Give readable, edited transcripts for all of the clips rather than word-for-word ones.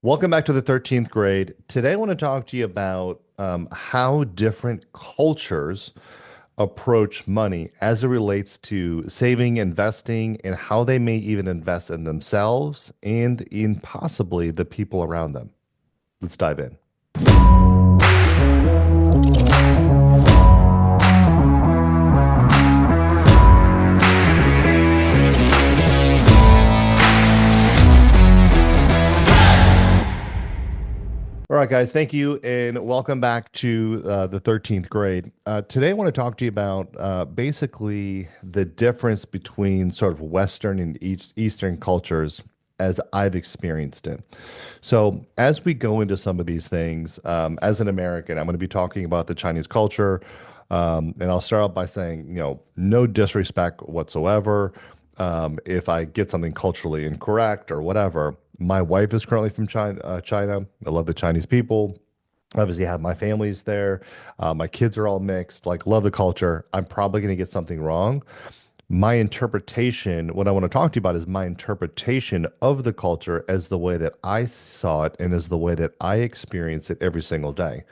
Welcome back to the 13th grade. Today, I want to talk to you about how different cultures approach money as it relates to saving, investing, and how they may even invest in themselves and in possibly the people around them. Let's dive in. All right, guys, thank you and welcome back to the 13th grade. Today, I want to talk to you about basically the difference between sort of Western and Eastern cultures as I've experienced it. So, as we go into some of these things, as an American, I'm going to be talking about the Chinese culture. And I'll start out by saying, no disrespect whatsoever. If I get something culturally incorrect or whatever, my wife is currently from China. I love the Chinese people. Obviously, have my family's there. My kids are all mixed. Like, love the culture. I'm probably going to get something wrong. My interpretation, what I want to talk to you about is my interpretation of the culture as the way that I saw it and as the way that I experience it every single day.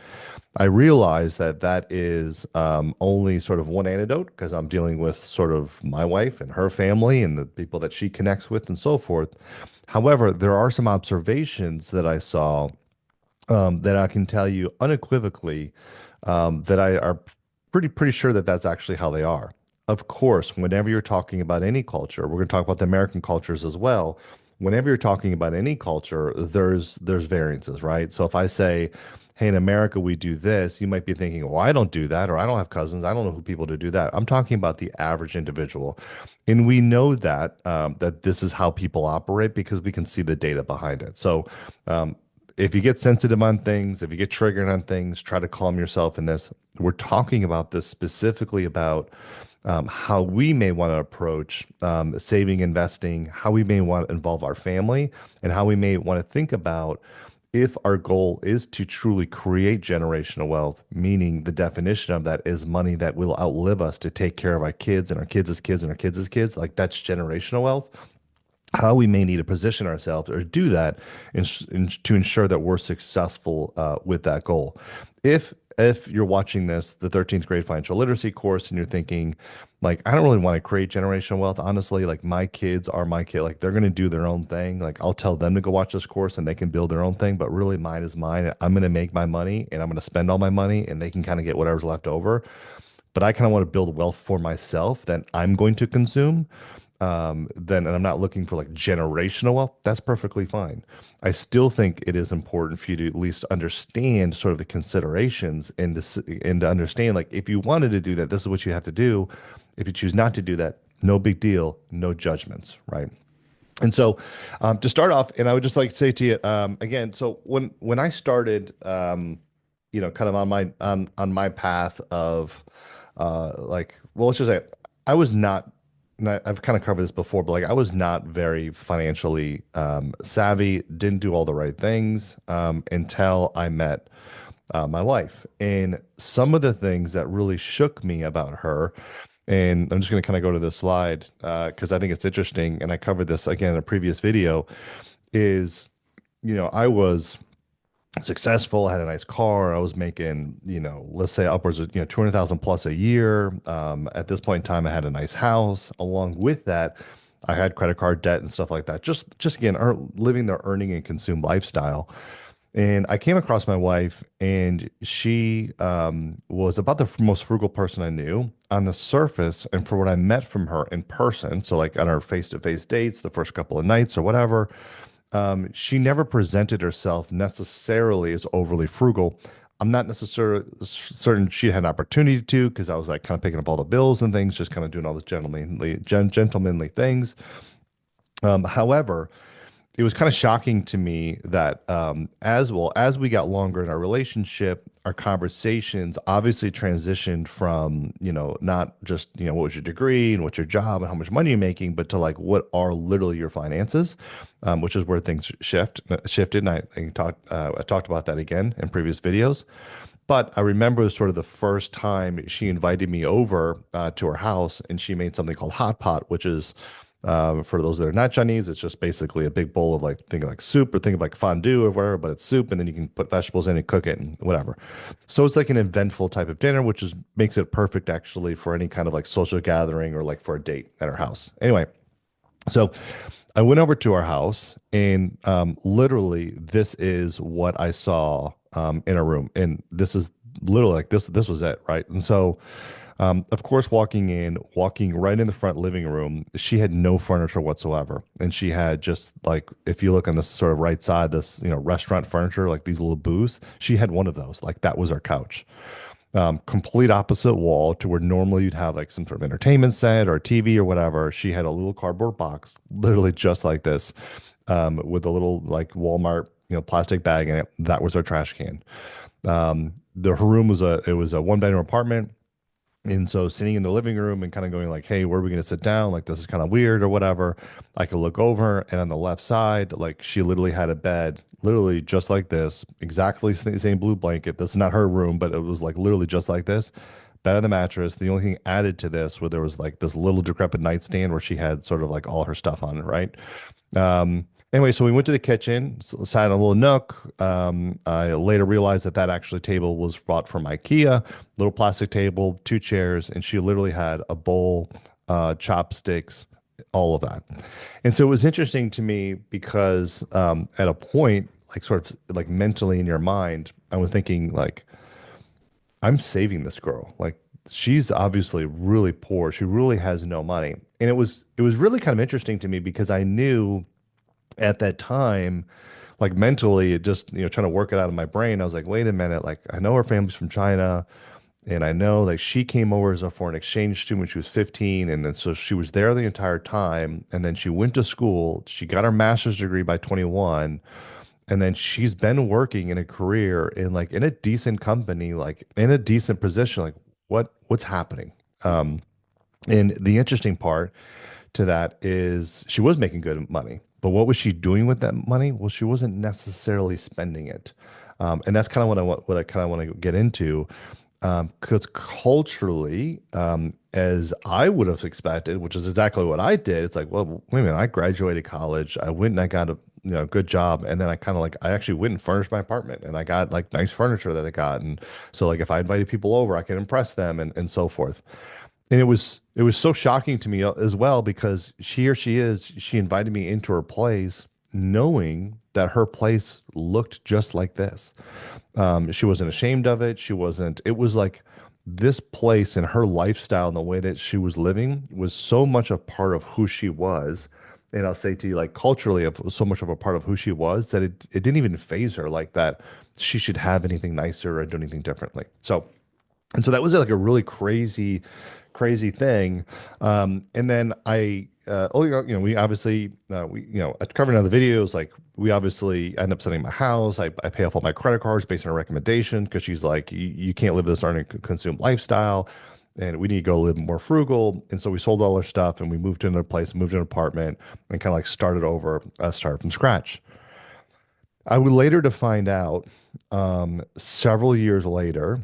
I realize that that is only sort of one antidote because I'm dealing with sort of my wife and her family and the people that she connects with and so forth. However, there are some observations that I saw that I can tell you unequivocally that I are pretty sure that that's actually how they are. Of course, whenever you're talking about any culture, we're going to talk about the American cultures as well. Whenever you're talking about any culture, there's variances, right? So if I say, "Hey, in America we do this," you might be thinking, "Well, I don't do that," or "I don't have cousins. I don't know who people to do that." I'm talking about the average individual, and we know that that this is how people operate because we can see the data behind it. So um, if you get sensitive on things, if you get triggered on things, try to calm yourself in this. We're talking about this specifically about how we may want to approach saving, investing, how we may want to involve our family, and how we may want to think about if our goal is to truly create generational wealth, meaning the definition of that is money that will outlive us to take care of our kids and our kids' kids and our kids' kids, like that's generational wealth, how we may need to position ourselves or do that to ensure that we're successful with that goal. If you're watching this, the 13th grade financial literacy course, and you're thinking, like, I don't really want to create generational wealth. Honestly, like my kids are my kid, like they're going to do their own thing. Like I'll tell them to go watch this course and they can build their own thing, but really mine is mine. I'm going to make my money and I'm going to spend all my money and they can kind of get whatever's left over. But I kind of want to build wealth for myself that I'm going to consume then and I'm not looking for like generational wealth, that's perfectly fine. I still think it is important for you to at least understand sort of the considerations and to understand like if you wanted to do that, this is what you have to do. If you choose not to do that, no big deal, no judgments, right? And so, to start off, and I would just like to say to you again. So when I started, kind of on my path of well, let's just say I was not and I've kind of covered this before, but like I was not very financially savvy, didn't do all the right things until I met my wife. And some of the things that really shook me about her, and I'm just going to kind of go to this slide because I think it's interesting, and I covered this again in a previous video, is, I was successful. I had a nice car. I was making, let's say upwards of, 200,000 plus a year. At this point in time, I had a nice house. Along with that, I had credit card debt and stuff like that. Just again, living the earning and consume lifestyle. And I came across my wife, and she was about the most frugal person I knew on the surface. And for what I met from her in person, so like on our face-to-face dates, the first couple of nights or whatever, she never presented herself necessarily as overly frugal. I'm not necessarily certain she had an opportunity to because I was like kind of picking up all the bills and things, just kind of doing all this gentlemanly things. However, it was kind of shocking to me that as well as we got longer in our relationship, our conversations obviously transitioned from, not just, what was your degree and what's your job and how much money you're making, but to like, what are literally your finances, which is where things shifted. And I talked about that again in previous videos. But I remember sort of the first time she invited me over to her house and she made something called hot pot, which is For those that are not Chinese, it's just basically a big bowl of like think of like soup or think of like fondue or whatever, but it's soup, and then you can put vegetables in and cook it and whatever. So it's like an eventful type of dinner, which is makes it perfect actually for any kind of like social gathering or like for a date at our house. Anyway, so I went over to our house, and literally, this is what I saw in our room, and this is literally like this. This was it, right? And so, of course, walking right in the front living room, she had no furniture whatsoever, and she had just like if you look on the sort of right side, this restaurant furniture, like these little booths. She had one of those, like that was our couch, complete opposite wall to where normally you'd have like some sort of entertainment set or TV or whatever. She had a little cardboard box, literally just like this, with a little like Walmart, plastic bag in it. That was our trash can. Her room was a one bedroom apartment. And so sitting in the living room and kind of going like, hey, where are we going to sit down? Like, this is kind of weird or whatever. I could look over, and on the left side, like she literally had a bed, literally just like this, exactly same blue blanket. This is not her room, but it was like literally just like this. Bed on the mattress. The only thing added to this where there was like this little decrepit nightstand where she had sort of like all her stuff on it, right? Anyway, so we went to the kitchen, sat in a little nook. I later realized that that actually table was bought from IKEA, little plastic table, two chairs, and she literally had a bowl, chopsticks, all of that. And so it was interesting to me because at a point, like sort of like mentally in your mind, I was thinking like, I'm saving this girl. Like she's obviously really poor. She really has no money. And it was really kind of interesting to me because I knew at that time, like mentally, it just, trying to work it out of my brain. I was like, wait a minute, like I know her family's from China, and I know like she came over as a foreign exchange student when she was 15, and then so she was there the entire time, and then she went to school, she got her master's degree by 21, and then she's been working in a career in like in a decent company, like in a decent position. Like what's happening? And the interesting part to that is she was making good money, but what was she doing with that money? Well, she wasn't necessarily spending it, and that's kind of what I kind of want to get into, because culturally, as I would have expected, which is exactly what I did. It's like, well, wait a minute, I graduated college, I went and I got a good job, and then I kind of like I actually went and furnished my apartment, and I got like nice furniture that I got, and so like if I invited people over, I could impress them and so forth. And it was so shocking to me as well because she invited me into her place knowing that her place looked just like this. She wasn't ashamed of it. She wasn't, it was like this place and her lifestyle and the way that she was living was so much a part of who she was. And I'll say to you, like culturally, so much of a part of who she was that it didn't even phase her like that she should have anything nicer or do anything differently. And so that was like a really crazy thing. And then we obviously, I covered in other videos, like we obviously end up selling my house. I pay off all my credit cards based on a recommendation because she's like, you can't live this earn and consume lifestyle. And we need to go live more frugal. And so we sold all our stuff and we moved to another place, moved to an apartment and kind of like started from scratch. I would later to find out, several years later,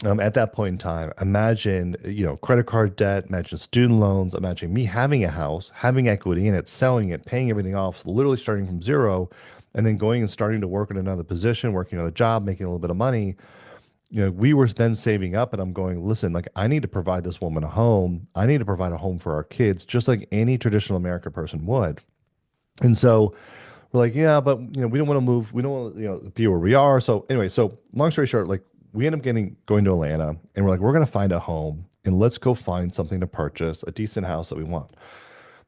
at that point in time, imagine, credit card debt, imagine student loans, imagine me having a house, having equity in it, selling it, paying everything off, literally starting from zero, and then going and starting to work in another position, working another job, making a little bit of money. We were then saving up, and I'm going, listen, like I need to provide this woman a home. I need to provide a home for our kids, just like any traditional American person would. And so we're like, yeah, but we don't want to move. We don't want to, be where we are. So anyway, so long story short, like we end up going to Atlanta, and we're like, we're gonna find a home, and let's go find something to purchase, a decent house that we want.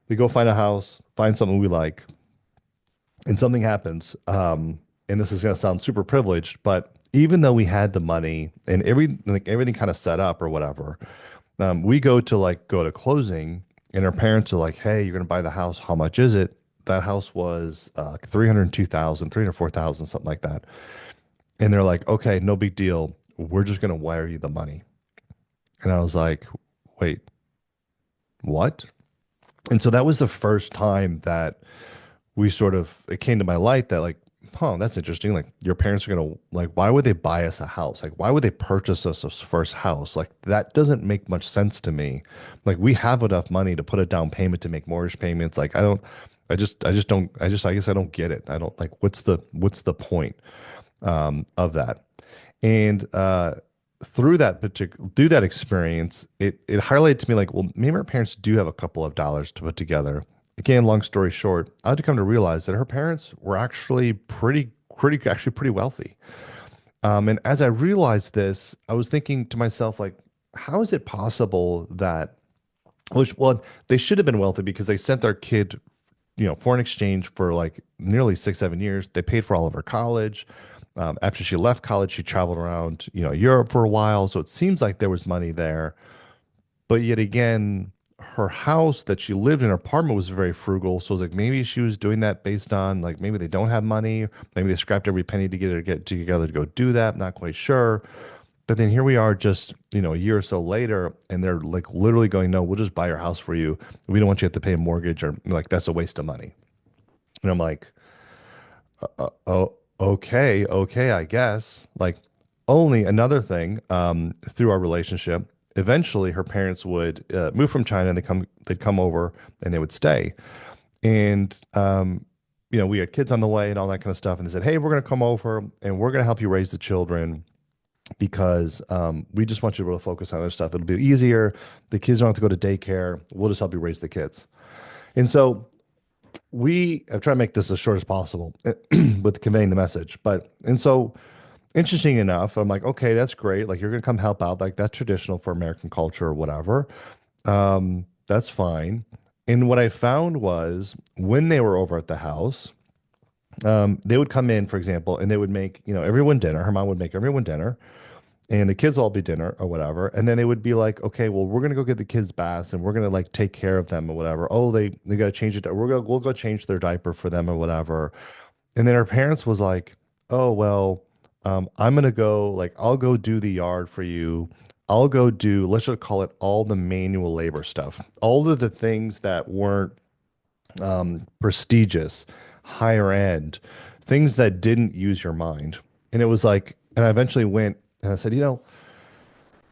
We go find a house, find something we like, and something happens. And this is gonna sound super privileged, but even though we had the money and everything kind of set up or whatever, we go to closing, and our parents are like, hey, you're gonna buy the house. How much is it? That house was 302,000, 304,000, something like that. And they're like, okay, no big deal. We're just going to wire you the money. And I was like, wait, what? And so that was the first time that it came to my light that like huh, that's interesting. Like your parents are gonna like, why would they buy us a house? Like, why would they purchase us a first house? Like that doesn't make much sense to me. Like we have enough money to put a down payment to make mortgage payments. Like I just don't, I guess I don't get it. I don't like, what's the point of that? And through that experience, it highlighted to me like, well, maybe our parents do have a couple of dollars to put together. Again, long story short, I had to come to realize that her parents were actually pretty wealthy. And as I realized this, I was thinking to myself, like, how is it possible that, which, well, they should have been wealthy because they sent their kid, foreign exchange for like nearly 6, 7 years. They paid for all of her college. After she left college, she traveled around, Europe for a while. So it seems like there was money there. But yet again, her house that she lived in, her apartment was very frugal. So I was like, maybe she was doing that based on like maybe they don't have money. Maybe they scrapped every penny to get together to go do that. Not quite sure. But then here we are just, a year or so later, and they're like literally going, no, we'll just buy your house for you. We don't want you to have to pay a mortgage or like that's a waste of money. And I'm like, oh, okay, I guess. Like, only another thing, through our relationship, eventually her parents would move from China and they'd come over and they would stay. And, we had kids on the way and all that kind of stuff. And they said, hey, we're going to come over and we're going to help you raise the children because we just want you to be able to focus on other stuff. It'll be easier. The kids don't have to go to daycare. We'll just help you raise the kids. And so I've tried to make this as short as possible with conveying the message. And so interesting enough, I'm like, okay, that's great. Like you're going to come help out. Like that's traditional for American culture or whatever. That's fine. And what I found was when they were over at the house, they would come in, for example, and they would make, everyone dinner. Her mom would make everyone dinner and the kids will all be dinner or whatever. And then they would be like, okay, well, we're gonna go get the kids baths and we're gonna like take care of them or whatever. Oh, they gotta change it. We'll go change their diaper for them or whatever. And then her parents was like, oh well, I'm gonna go like I'll go do the yard for you. I'll go do, let's just call it all the manual labor stuff, all of the things that weren't prestigious, higher end, things that didn't use your mind. And it was like, and I eventually went and I said, I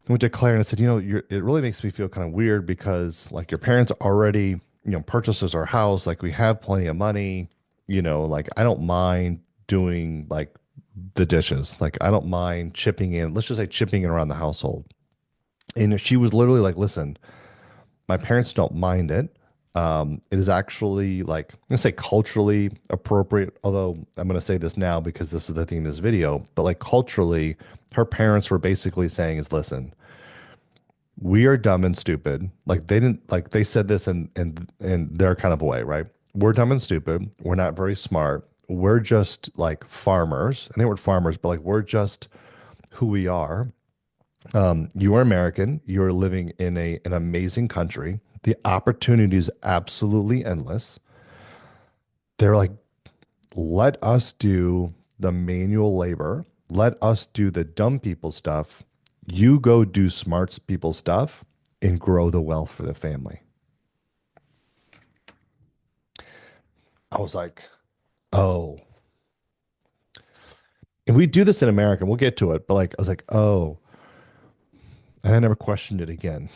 went to Claire and I said, it really makes me feel kind of weird because like your parents already, purchased our house. Like we have plenty of money, like I don't mind doing like the dishes. Like I don't mind chipping in, let's just say chipping in around the household. And she was literally like, listen, my parents don't mind it. It is actually like, I'm gonna say culturally appropriate, although I'm gonna say this now because this is the theme of this video, but like culturally, her parents were basically saying is, listen, we are dumb and stupid. Like they didn't like they said this in their kind of way, right? We're dumb and stupid. We're not very smart. We're just like farmers. And they weren't farmers, but like we're just who we are. You are American. You're living in an amazing country. The opportunity is absolutely endless. They're like, let us do the manual labor. Let us do the dumb people stuff. You go do smart people stuff and grow the wealth for the family. I was like, oh, and we do this in America. And we'll get to it, but like, I was like, oh, and I never questioned it again.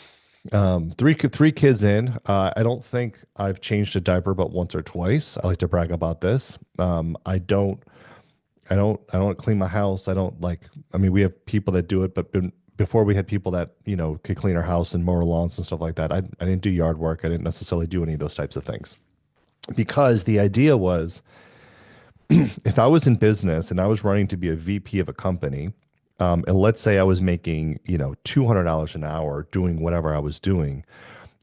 Three kids in. I don't think I've changed a diaper but once or twice. I like to brag about this. I don't clean my house. I don't like, I mean, we have people that do it, but before we had people that, could clean our house and mow our lawns and stuff like that. I didn't do yard work. I didn't necessarily do any of those types of things because the idea was if I was in business and I was running to be a VP of a company, and let's say I was making, $200 an hour doing whatever I was doing,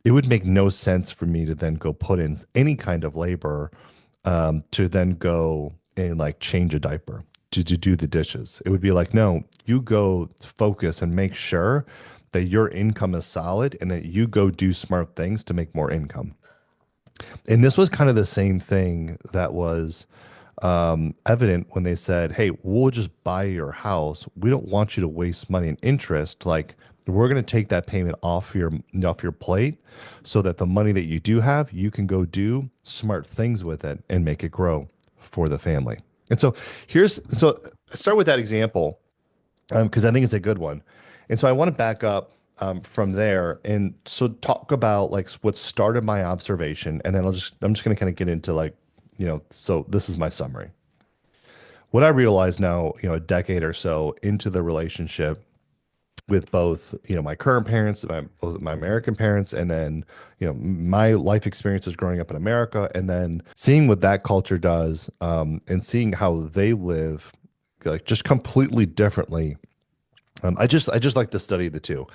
it would make no sense for me to then go put in any kind of labor to then go and like change a diaper to do the dishes. It would be like, no, you go focus and make sure that your income is solid and that you go do smart things to make more income. And this was kind of the same thing that was evident when they said, hey, we'll just buy your house. We don't want you to waste money and interest. Like, we're going to take that payment off your plate so that the money that you do have, you can go do smart things with it and make it grow for the family. And so so start with that example because I think it's a good one. And so I want to back up from there and so talk about like what started my observation, and then I'm just going to kind of get into like, so this is my summary. What I realize now, a decade or so into the relationship with both, my current parents, both my American parents, and then, my life experiences growing up in America, and then seeing what that culture does, and seeing how they live, like just completely differently. I just like to study the two,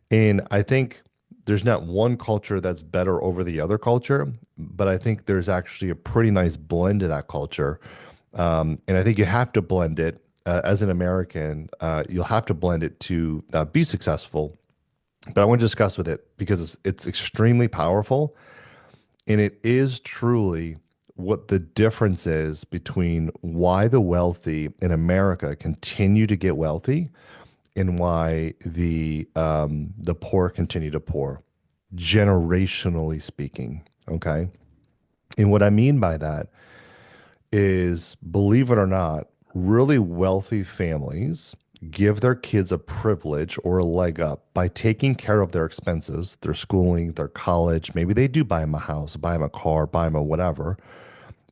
and I think there's not one culture that's better over the other culture, but I think there's actually a pretty nice blend of that culture. And I think you have to blend it as an American. You'll have to blend it to be successful. But I want to discuss with it because it's extremely powerful, and it is truly what the difference is between why the wealthy in America continue to get wealthy and why the poor continue to poor, generationally speaking. Okay, and what I mean by that is, believe it or not, really wealthy families give their kids a privilege or a leg up by taking care of their expenses, their schooling, their college. Maybe they do buy them a house, buy them a car, buy them a whatever.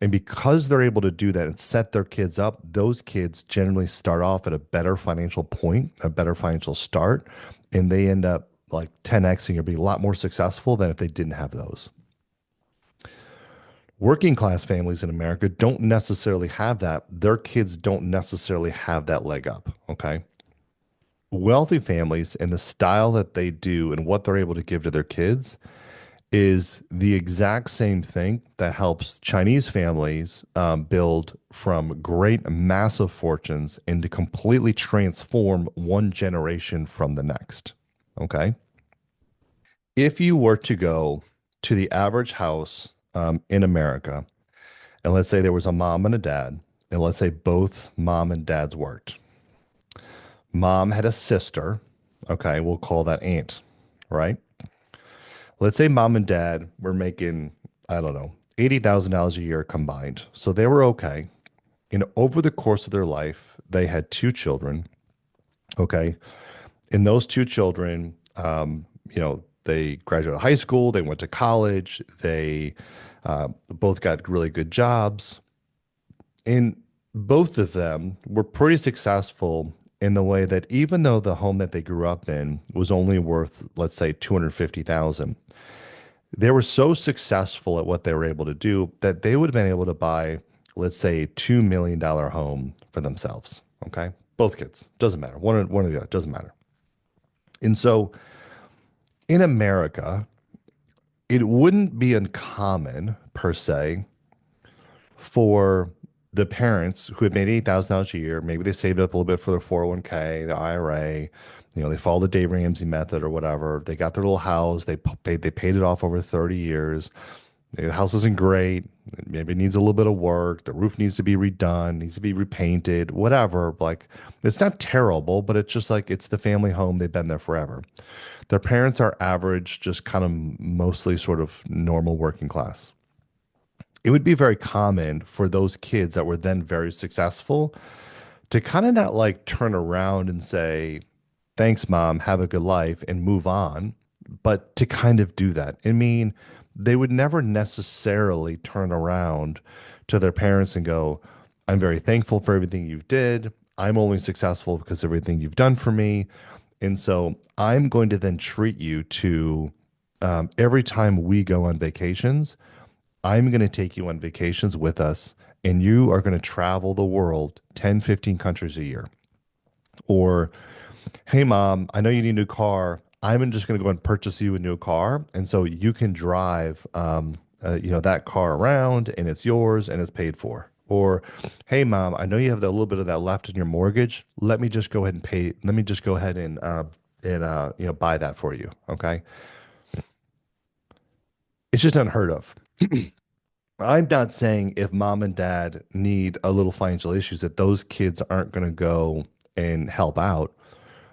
And because they're able to do that and set their kids up, those kids generally start off at a better financial point, a better financial start, and they end up like 10xing or be a lot more successful than if they didn't have those. Working class families in America don't necessarily have that. Their kids don't necessarily have that leg up. Okay. Wealthy families and the style that they do and what they're able to give to their kids is the exact same thing that helps Chinese families build from great, massive fortunes and to completely transform one generation from the next. Okay. If you were to go to the average house in America, and let's say there was a mom and a dad, and let's say both mom and dads worked. Mom had a sister. Okay, we'll call that aunt, right? Let's say mom and dad were making, I don't know, $80,000 a year combined. So they were okay. And over the course of their life, they had two children. Okay. And those two children, they graduated high school, they went to college, they both got really good jobs. And both of them were pretty successful in the way that even though the home that they grew up in was only worth, let's say, 250,000, they were so successful at what they were able to do that they would have been able to buy, let's say, a $2 million home for themselves. Okay. Both kids. Doesn't matter. One or the other. Doesn't matter. And so in America, it wouldn't be uncommon per se for the parents who had made $8,000 a year. Maybe they saved up a little bit for their 401k, the IRA. They followed the Dave Ramsey method or whatever. They got their little house. They paid it off over 30 years. The house isn't great. Maybe it needs a little bit of work. The roof needs to be redone, needs to be repainted, whatever. Like, it's not terrible, but it's just like it's the family home. They've been there forever. Their parents are average, just kind of mostly sort of normal working class. It would be very common for those kids that were then very successful to kind of not like turn around and say, thanks, mom, have a good life and move on, but to kind of do that. I mean, they would never necessarily turn around to their parents and go, I'm very thankful for everything you did. I'm only successful because of everything you've done for me. And so I'm going to then treat you to every time we go on vacations, I'm going to take you on vacations with us, and you are going to travel the world 10, 15 countries a year. Or, hey, mom, I know you need a new car. I'm just going to go and purchase you a new car. And so you can drive, that car around and it's yours and it's paid for. Or, hey, mom, I know you have a little bit of that left in your mortgage. Let me just go ahead and pay. Let me just go ahead and buy that for you. Okay. It's just unheard of. I'm not saying if mom and dad need a little financial issues that those kids aren't going to go and help out.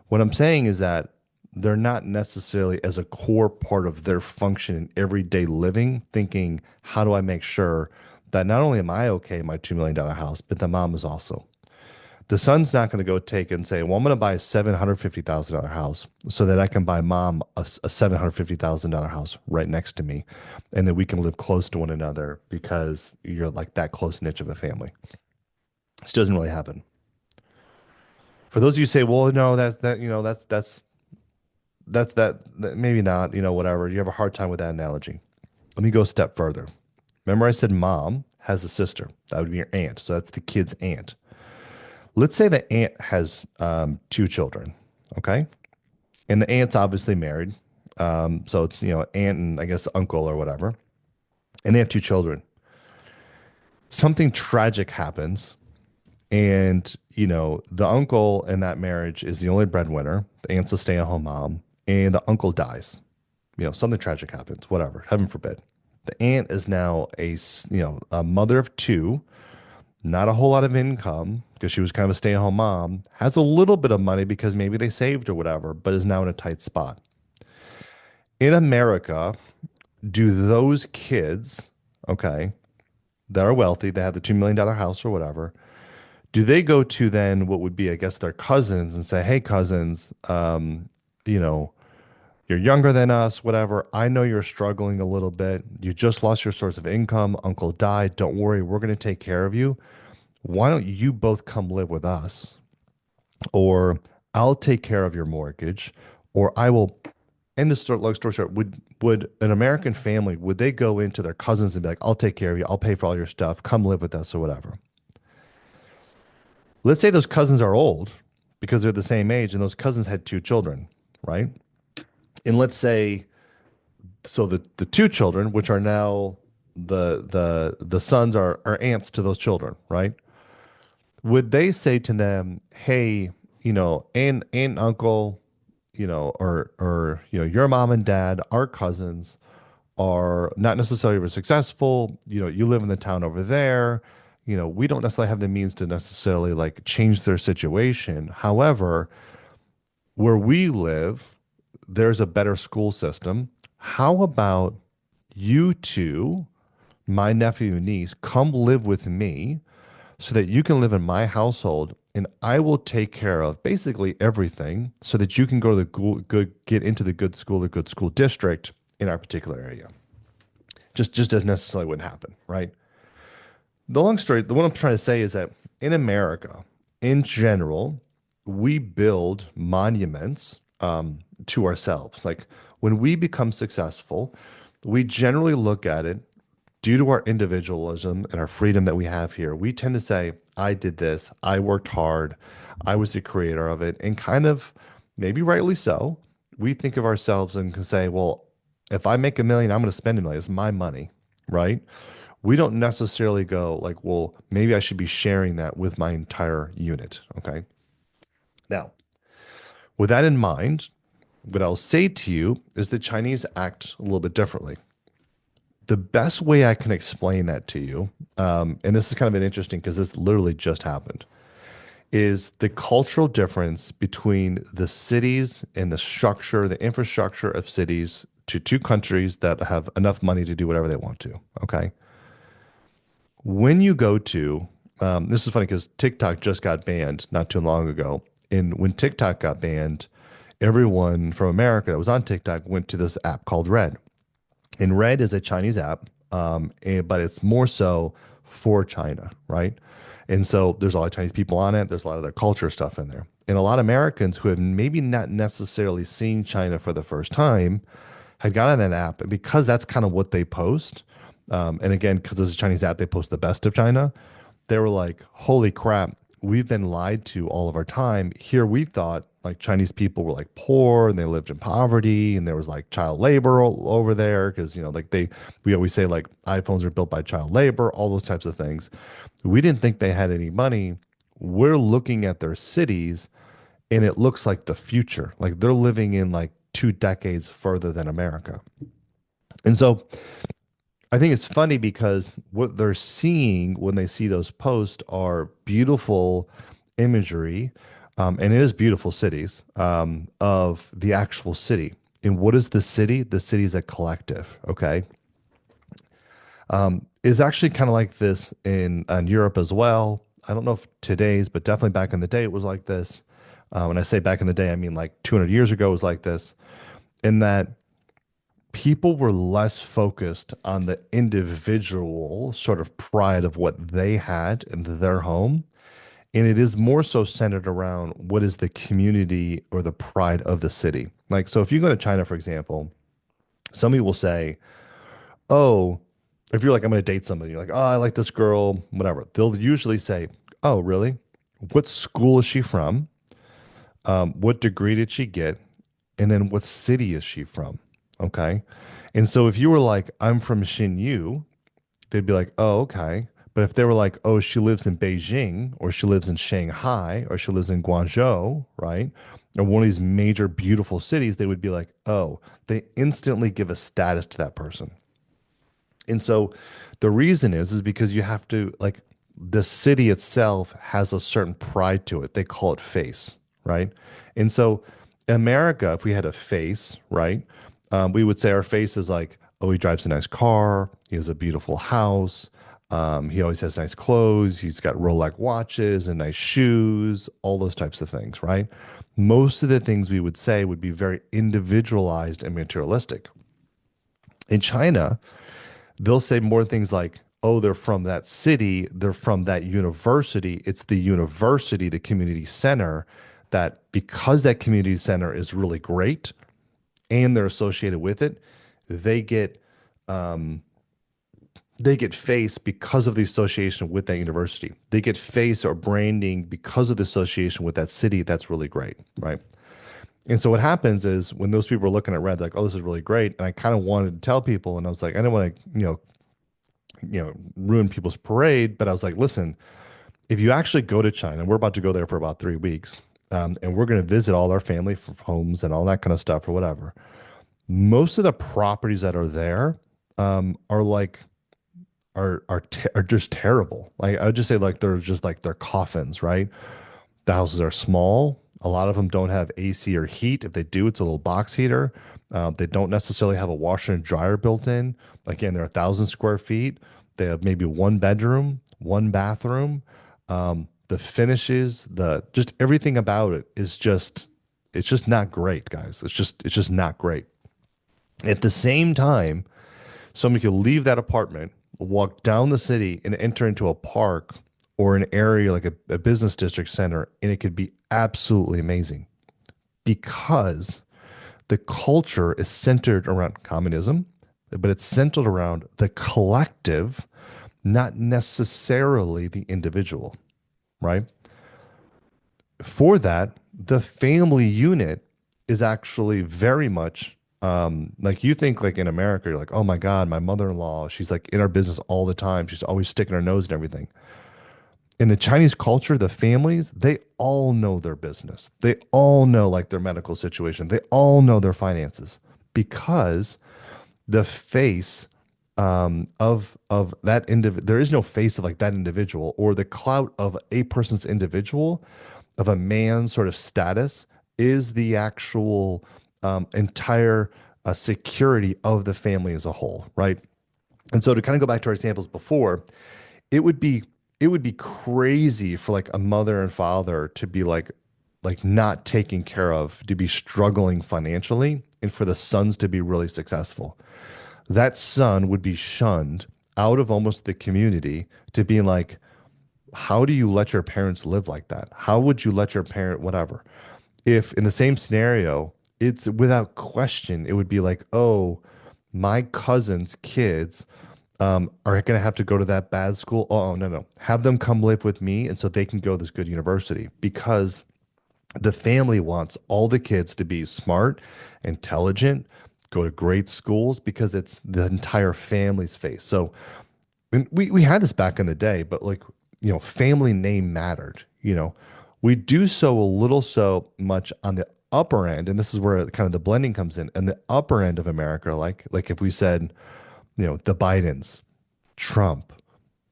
What I'm saying is that they're not necessarily as a core part of their function in everyday living, thinking, how do I make sure that not only am I okay in my $2 million house, but the mom is also. The son's not going to go take and say, well, I'm going to buy a $750,000 house so that I can buy mom a $750,000 house right next to me and that we can live close to one another because you're like that close niche of a family. This doesn't really happen. For those of you who say, well, no, that maybe not, whatever. You have a hard time with that analogy. Let me go a step further. Remember, I said mom has a sister. That would be your aunt. So that's the kid's aunt. Let's say the aunt has two children, okay? And the aunt's obviously married. So it's, aunt and I guess uncle or whatever. And they have two children. Something tragic happens. And, the uncle in that marriage is the only breadwinner. The aunt's a stay-at-home mom. And the uncle dies. Something tragic happens, whatever, heaven forbid. The aunt is now a mother of two, not a whole lot of income because she was kind of a stay-at-home mom, has a little bit of money because maybe they saved or whatever, but is now in a tight spot. In America, do those kids, okay, that are wealthy, they have the $2 million house or whatever, do they go to then what would be, I guess, their cousins and say, hey, cousins, you know, you're younger than us, whatever. I know you're struggling a little bit. You just lost your source of income. Uncle died. Don't worry. We're going to take care of you. Why don't you both come live with us? Or I'll take care of your mortgage, or I will end the story, long story short, would an American family, would they go into their cousins and be like, I'll take care of you, I'll pay for all your stuff, come live with us or whatever? Let's say those cousins are old because they're the same age and those cousins had two children, right? And let's say so the two children, which are now the sons are aunts to those children, right? Would they say to them, hey, aunt, uncle, or your mom and dad, our cousins are not necessarily very successful. You live in the town over there. We don't necessarily have the means to necessarily like change their situation. However, where we live, there's a better school system. How about you two, my nephew and niece, come live with me so that you can live in my household and I will take care of basically everything so that you can go to the get into the good school or good school district in our particular area. Just as necessarily wouldn't happen, right? The long story, the one I'm trying to say is that in America, in general, we build monuments to ourselves. Like when we become successful, we generally look at it due to our individualism and our freedom that we have here. We tend to say, I did this, I worked hard, I was the creator of it, and kind of maybe rightly so, we think of ourselves and can say, well, if I make 1 million, I'm going to spend 1 million. It's my money, right? We don't necessarily go like, well, maybe I should be sharing that with my entire unit. Okay. Now, with that in mind, what I'll say to you is the Chinese act a little bit differently. The best way I can explain that to you, and this is kind of an interesting because this literally just happened, is the cultural difference between the cities and the structure, the infrastructure of cities to two countries that have enough money to do whatever they want to. Okay. When you go to, this is funny because TikTok just got banned not too long ago. And when TikTok got banned, everyone from America that was on TikTok went to this app called Red. And Red is a Chinese app, but it's more so for China, right? And so there's a lot of Chinese people on it. There's a lot of their culture stuff in there. And a lot of Americans who have maybe not necessarily seen China for the first time had got on that app. And because that's kind of what they post, and again, because it's a Chinese app, they post the best of China. They were like, holy crap, we've been lied to all of our time. Here we thought like Chinese people were like poor and they lived in poverty and there was like child labor all over there because, like we always say like iPhones are built by child labor, all those types of things. We didn't think they had any money. We're looking at their cities and it looks like the future. Like they're living in like 2 decades further than America. And so I think it's funny because what they're seeing when they see those posts are beautiful imagery, and it is beautiful cities of the actual city. And what is the city? The city is a collective. Okay. is actually kind of like this in Europe as well. I don't know if today's, but definitely back in the day, it was like this. When I say back in the day, I mean like 200 years ago, it was like this, in that people were less focused on the individual sort of pride of what they had in their home. And it is more so centered around what is the community or the pride of the city. Like, so if you go to China, for example, somebody will say, oh, if you're like, I'm going to date somebody, you're like, oh, I like this girl, whatever. They'll usually say, oh, really? What school is she from? What degree did she get? And then what city is she from? Okay. And so if you were like, I'm from Xinyu, they'd be like, oh, okay. But if they were like, oh, she lives in Beijing or she lives in Shanghai or she lives in Guangzhou, right? Or one of these major beautiful cities, they would be like, oh, they instantly give a status to that person. And so the reason is because you have to like the city itself has a certain pride to it. They call it face, right? And so America, if we had a face, right, we would say our face is like, oh, he drives a nice car, he has a beautiful house, he always has nice clothes, he's got Rolex watches and nice shoes, all those types of things, right? Most of the things we would say would be very individualized and materialistic. In China, they'll say more things like, oh, they're from that city, they're from that university. It's the university, the community center, that because that community center is really great and they're associated with it, they get they get face because of the association with that university. They get face or branding because of the association with that city. That's really great, right? And so what happens is when those people are looking at red, they're like, oh, this is really great. And I kind of wanted to tell people, and I was like, I didn't want to, ruin people's parade. But I was like, listen, if you actually go to China, we're about to go there for about 3 weeks, and we're going to visit all our family homes and all that kind of stuff or whatever. Most of the properties that are there are like are just terrible. Like I would just say like they're just like they're coffins, right? The houses are small. A lot of them don't have AC or heat. If they do, it's a little box heater. They don't necessarily have a washer and dryer built in. Again, they're 1,000 square feet. They have maybe one bedroom, one bathroom. The finishes, the just everything about it is just it's just not great, guys. It's just not great. At the same time, somebody could leave that apartment, walk down the city, and enter into a park or an area like a business district center, and it could be absolutely amazing because the culture is centered around communism, but it's centered around the collective, not necessarily the individual, right? For that, the family unit is actually very much like you think like in America, you're like, oh my God, my mother-in-law, she's like in our business all the time. She's always sticking her nose in everything. In the Chinese culture, the families, they all know their business. They all know like their medical situation. They all know their finances because the face of that individual, there is no face of like that individual or the clout of a person's individual, of a man's sort of status is the actual entire security of the family as a whole, right? And so to kind of go back to our examples before, it would be it would be crazy for like a mother and father to be like not taken care of, to be struggling financially, and for the sons to be really successful. That son would be shunned out of almost the community to being like, how do you let your parents live like that? How would you let your parent, whatever? If in the same scenario, it's without question, it would be like, oh, my cousin's kids are going to have to go to that bad school. Oh, no, no. Have them come live with me. And so they can go to this good university because the family wants all the kids to be smart, intelligent, go to great schools because it's the entire family's face. So and we had this back in the day, but like, family name mattered, we do so a little so much on the upper end. And this is where kind of the blending comes in. And the upper end of America, like if we said, the Bidens, Trump,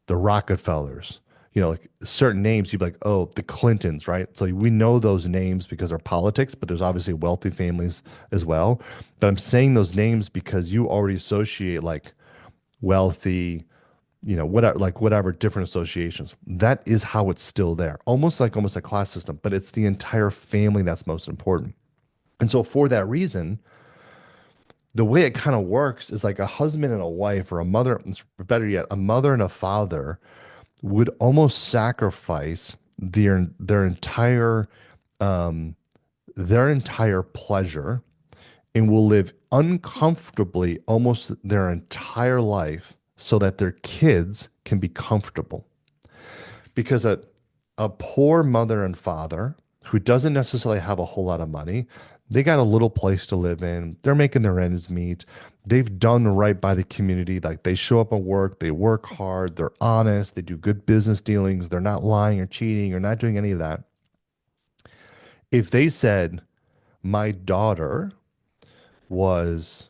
the Rockefellers, like certain names, you'd be like, oh, the Clintons, right? So we know those names because they're politics, but there's obviously wealthy families as well. But I'm saying those names because you already associate like wealthy, whatever, like whatever different associations. That is how it's still there, almost a class system, but it's the entire family that's most important. And so for that reason, the way it kind of works is like a husband and a wife, or a mother, better yet, a mother and a father would almost sacrifice um, their entire pleasure, and will live uncomfortably almost their entire life so that their kids can be comfortable. Because a poor mother and father who doesn't necessarily have a whole lot of money, they got a little place to live in, they're making their ends meet, they've done right by the community, like they show up at work, they work hard, they're honest, they do good business dealings, they're not lying or cheating or not doing any of that. If they said, my daughter was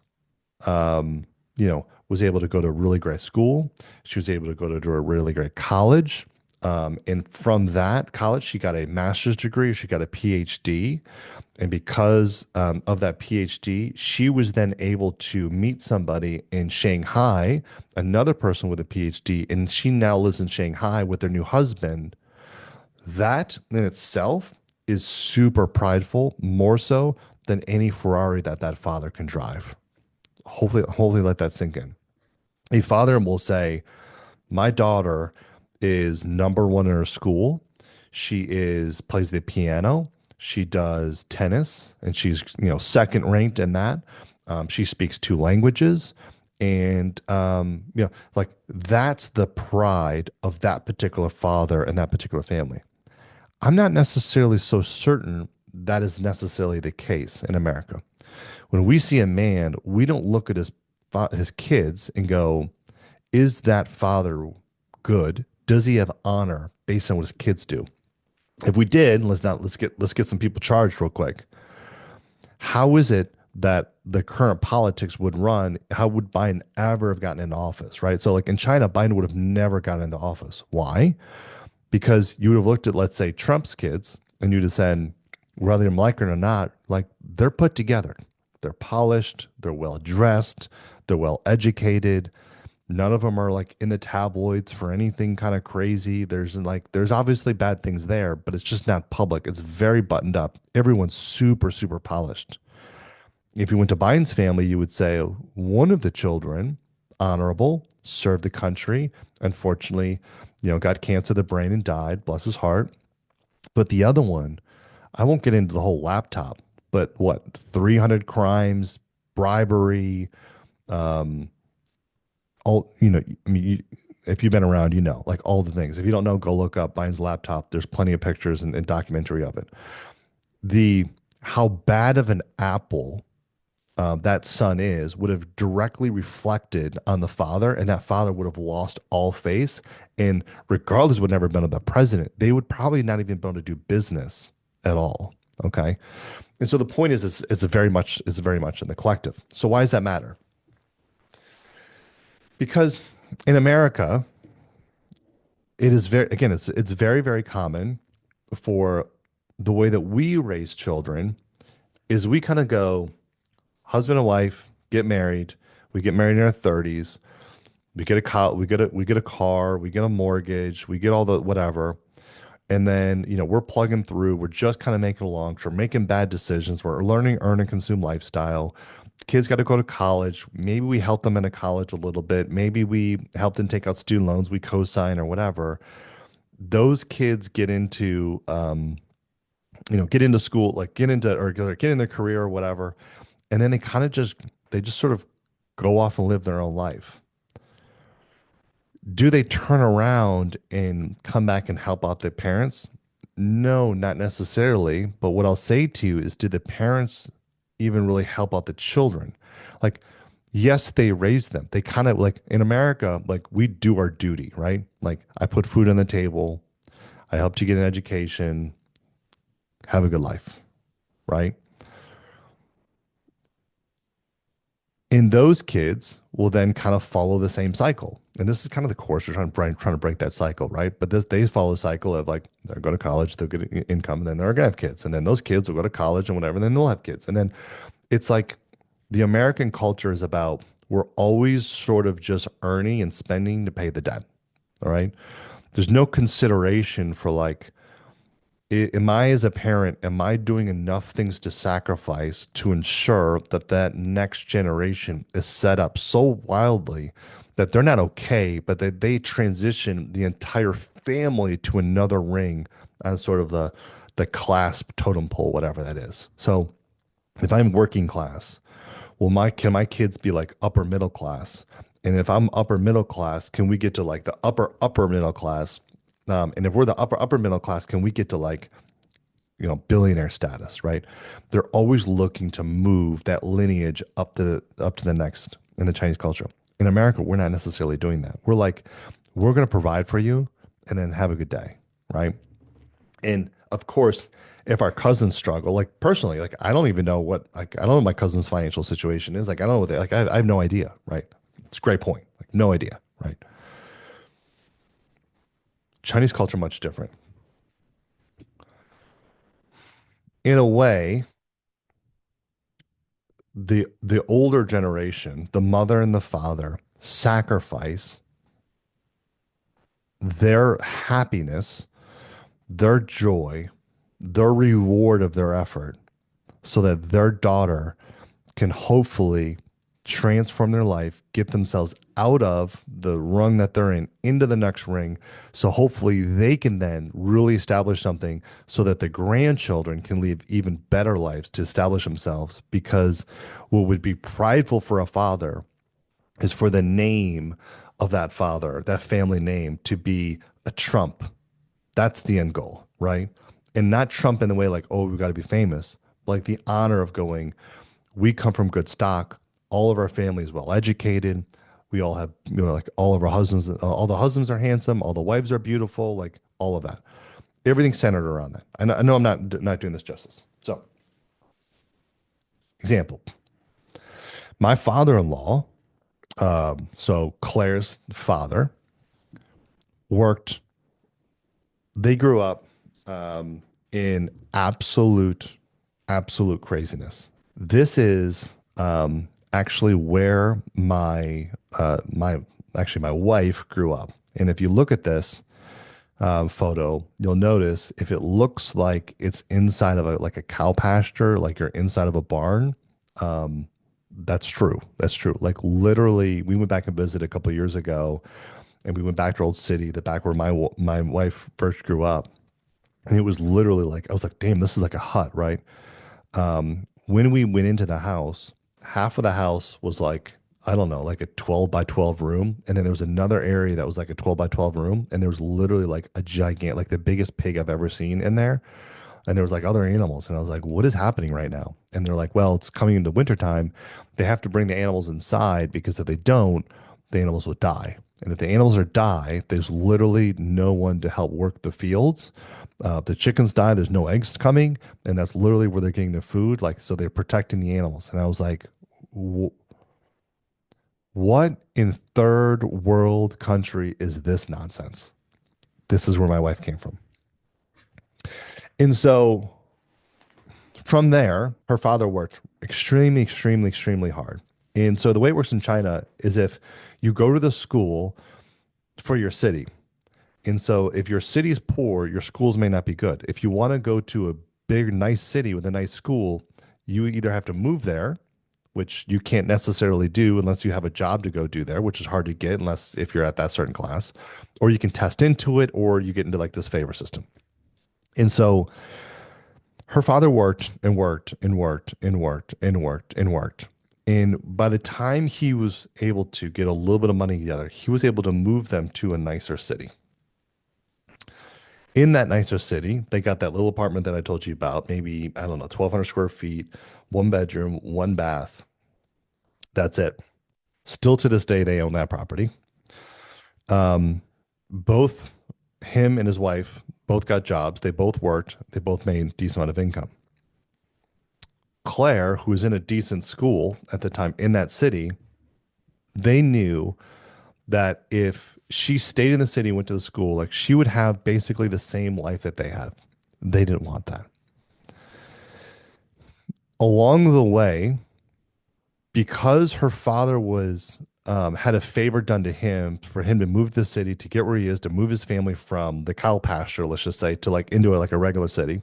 was able to go to a really great school. She was able to go to a really great college. And from that college, she got a master's degree, she got a PhD. And because of that PhD, she was then able to meet somebody in Shanghai, another person with a PhD, and she now lives in Shanghai with their new husband. That in itself is super prideful, more so than any Ferrari that father can drive. Hopefully let that sink in. A father will say, my daughter is number one in her school. She is plays the piano. She does tennis, and she's second ranked in that. She speaks two languages, and like that's the pride of that particular father and that particular family. I'm not necessarily so certain that is necessarily the case in America. When we see a man, we don't look at his kids and go, is that father good? Does he have honor based on what his kids do? If we did, let's get some people charged real quick. How is it that the current politics would run? How would Biden ever have gotten into office, right? So like in China, Biden would have never gotten into office. Why? Because you would have looked at, let's say, Trump's kids, and you'd have said, whether you like it or not, like they're put together, they're polished, they're well dressed, they're well educated. None of them are like in the tabloids for anything kind of crazy. There's obviously bad things there, but it's just not public. It's very buttoned up. Everyone's super, super polished. If you went to Biden's family, you would say one of the children, honorable, served the country. Unfortunately, got cancer of the brain and died, bless his heart. But the other one, I won't get into the whole laptop, but what, 300 crimes, bribery, um, all, I mean, if you've been around, like all the things. If you don't know, go look up Biden's laptop. There's plenty of pictures and documentary of it. The How bad of an apple that son is would have directly reflected on the father, and that father would have lost all face. And regardless, would never have been the president. They would probably not even be able to do business at all. Okay, and so the point is, it's very much in the collective. So why does that matter? Because in America, it is very again, it's very, very common for the way that we raise children is we kind of go husband and wife, get married, we get married in our 30s, we get a car, we get a mortgage, we get all the whatever. And then, we're plugging through, we're just kind of making along, we're making bad decisions, we're learning, earn, and consume lifestyle. Kids got to go to college. Maybe we help them into college a little bit. Maybe we help them take out student loans, we co-sign or whatever. Those kids get into school, like get in their career or whatever. And then they just sort of go off and live their own life. Do they turn around and come back and help out their parents? No, not necessarily. But what I'll say to you is, do the parents even really help out the children? Like, yes, they raise them. They kind of like in America, like we do our duty, right? Like I put food on the table, I helped you get an education, have a good life, right? And those kids will then kind of follow the same cycle. And this is kind of the course we're trying to break that cycle, right? But they follow the cycle of like they're going to college, they'll get income, and then they're going to have kids, and then those kids will go to college and whatever, and then they'll have kids, and then it's like the American culture is about We're always sort of just earning and spending to pay the debt. All right. There's no consideration for like, am I as a parent, am I doing enough things to sacrifice to ensure that that next generation is set up so wildly that they're not okay, but that they transition the entire family to another ring on sort of the clasp totem pole, whatever that is. So if I'm working class, well, can my kids be like upper middle class? And if I'm upper middle class, can we get to like the upper middle class? And if we're the upper middle class, can we get to like billionaire status, right? They're always looking to move that lineage up to the next in the Chinese culture. In America, we're not necessarily doing that. We're like, we're going to provide for you and then have a good day, right? And of course, if our cousins struggle, like personally, like I don't even know I don't know what my cousin's financial situation is. Like I don't know what they like. I have no idea, right? It's a great point. Like no idea, right? Chinese culture much different. In a way, the older generation, the mother and the father, sacrifice their happiness, their joy, their reward of their effort so that their daughter can hopefully transform their life, get themselves out of the rung that they're in into the next ring. So hopefully they can then really establish something so that the grandchildren can live even better lives to establish themselves. Because what would be prideful for a father is for the name of that father, that family name, to be a trump. That's the end goal, right? And not Trump in the way like, oh, we've got to be famous, but like the honor of going, we come from good stock. All of our family is well educated. We all have, like all of our husbands, all the husbands are handsome. All the wives are beautiful. Like all of that. Everything's centered around that. I know I'm not doing this justice. So, example, my father-in-law, so Claire's father, worked. They grew up in absolute craziness. This is actually where my actually my wife grew up. And if you look at this photo, you'll notice if it looks like it's inside of a cow pasture, like you're inside of a barn, um, that's true. That's true. Like literally, we went back and visited a couple of years ago, and we went back to Old City, the back where my wife first grew up, and it was literally like I was like, damn, this is like a hut, right? When we went into the house, half of the house was like, I don't know, like a 12 by 12 room. And then there was another area that was like a 12 by 12 room. And there was literally like a gigantic, like the biggest pig I've ever seen in there. And there was like other animals. And I was like, what is happening right now? And they're like, well, it's coming into wintertime. They have to bring the animals inside because if they don't, the animals will die. And if the animals are die, there's literally no one to help work the fields. The chickens die, there's no eggs coming, and that's literally where they're getting their food. Like, so they're protecting the animals. And I was like, what in third world country is this nonsense? This is where my wife came from. And so from there, her father worked extremely hard. And so the way it works in China is if you go to the school for your city, and so if your city's poor, your schools may not be good. If you want to go to a big, nice city with a nice school, you either have to move there, which you can't necessarily do unless you have a job to go do there, which is hard to get unless if you're at that certain class, or you can test into it, or you get into like this favor system. And so her father worked and worked and worked and worked and worked and worked. And by the time he was able to get a little bit of money together, he was able to move them to a nicer city. In that nicer city, they got that little apartment that I told you about, maybe, I don't know, 1,200 square feet, one bedroom, one bath. That's it. Still to this day, they own that property. Um, both him and his wife both got jobs. They both worked. They both made a decent amount of income. Claire, who was in a decent school at the time in that city, they knew that if she stayed in the city and went to the school, like she would have basically the same life that they have. They didn't want that. Along the way, because her father was had a favor done to him for him to move to the city to get where he is, to move his family from the cow pasture, let's just say, to like into like a regular city.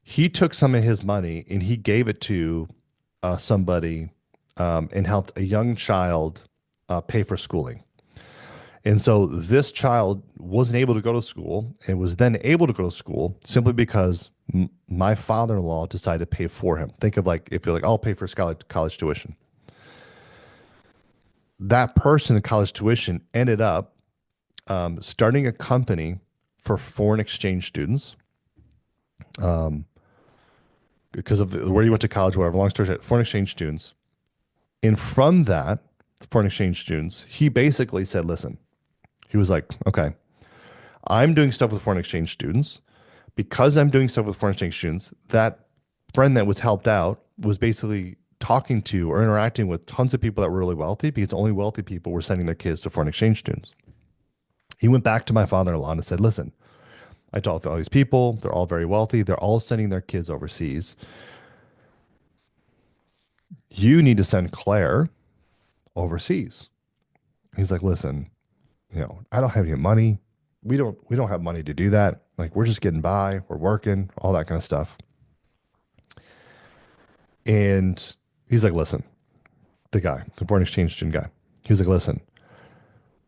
He took some of his money and he gave it to somebody and helped a young child pay for schooling. And so this child wasn't able to go to school and was then able to go to school simply because my father-in-law decided to pay for him. Think of like if you're like, I'll pay for college tuition. That person in college tuition ended up starting a company for foreign exchange students because of where you went to college, whatever. Long story short, foreign exchange students. And from that, foreign exchange students, he basically said, listen, he was like, okay, I'm doing stuff with foreign exchange students. Because I'm doing stuff with foreign exchange students, that friend that was helped out was basically talking to or interacting with tons of people that were really wealthy because only wealthy people were sending their kids to foreign exchange students. He went back to my father-in-law and said, listen, I talked to all these people. They're all very wealthy. They're all sending their kids overseas. You need to send Claire overseas. He's like, listen, I don't have any money. We don't have money to do that. Like we're just getting by, we're working, all that kind of stuff. And he's like, listen, the guy, the foreign exchange student guy, he was like, listen,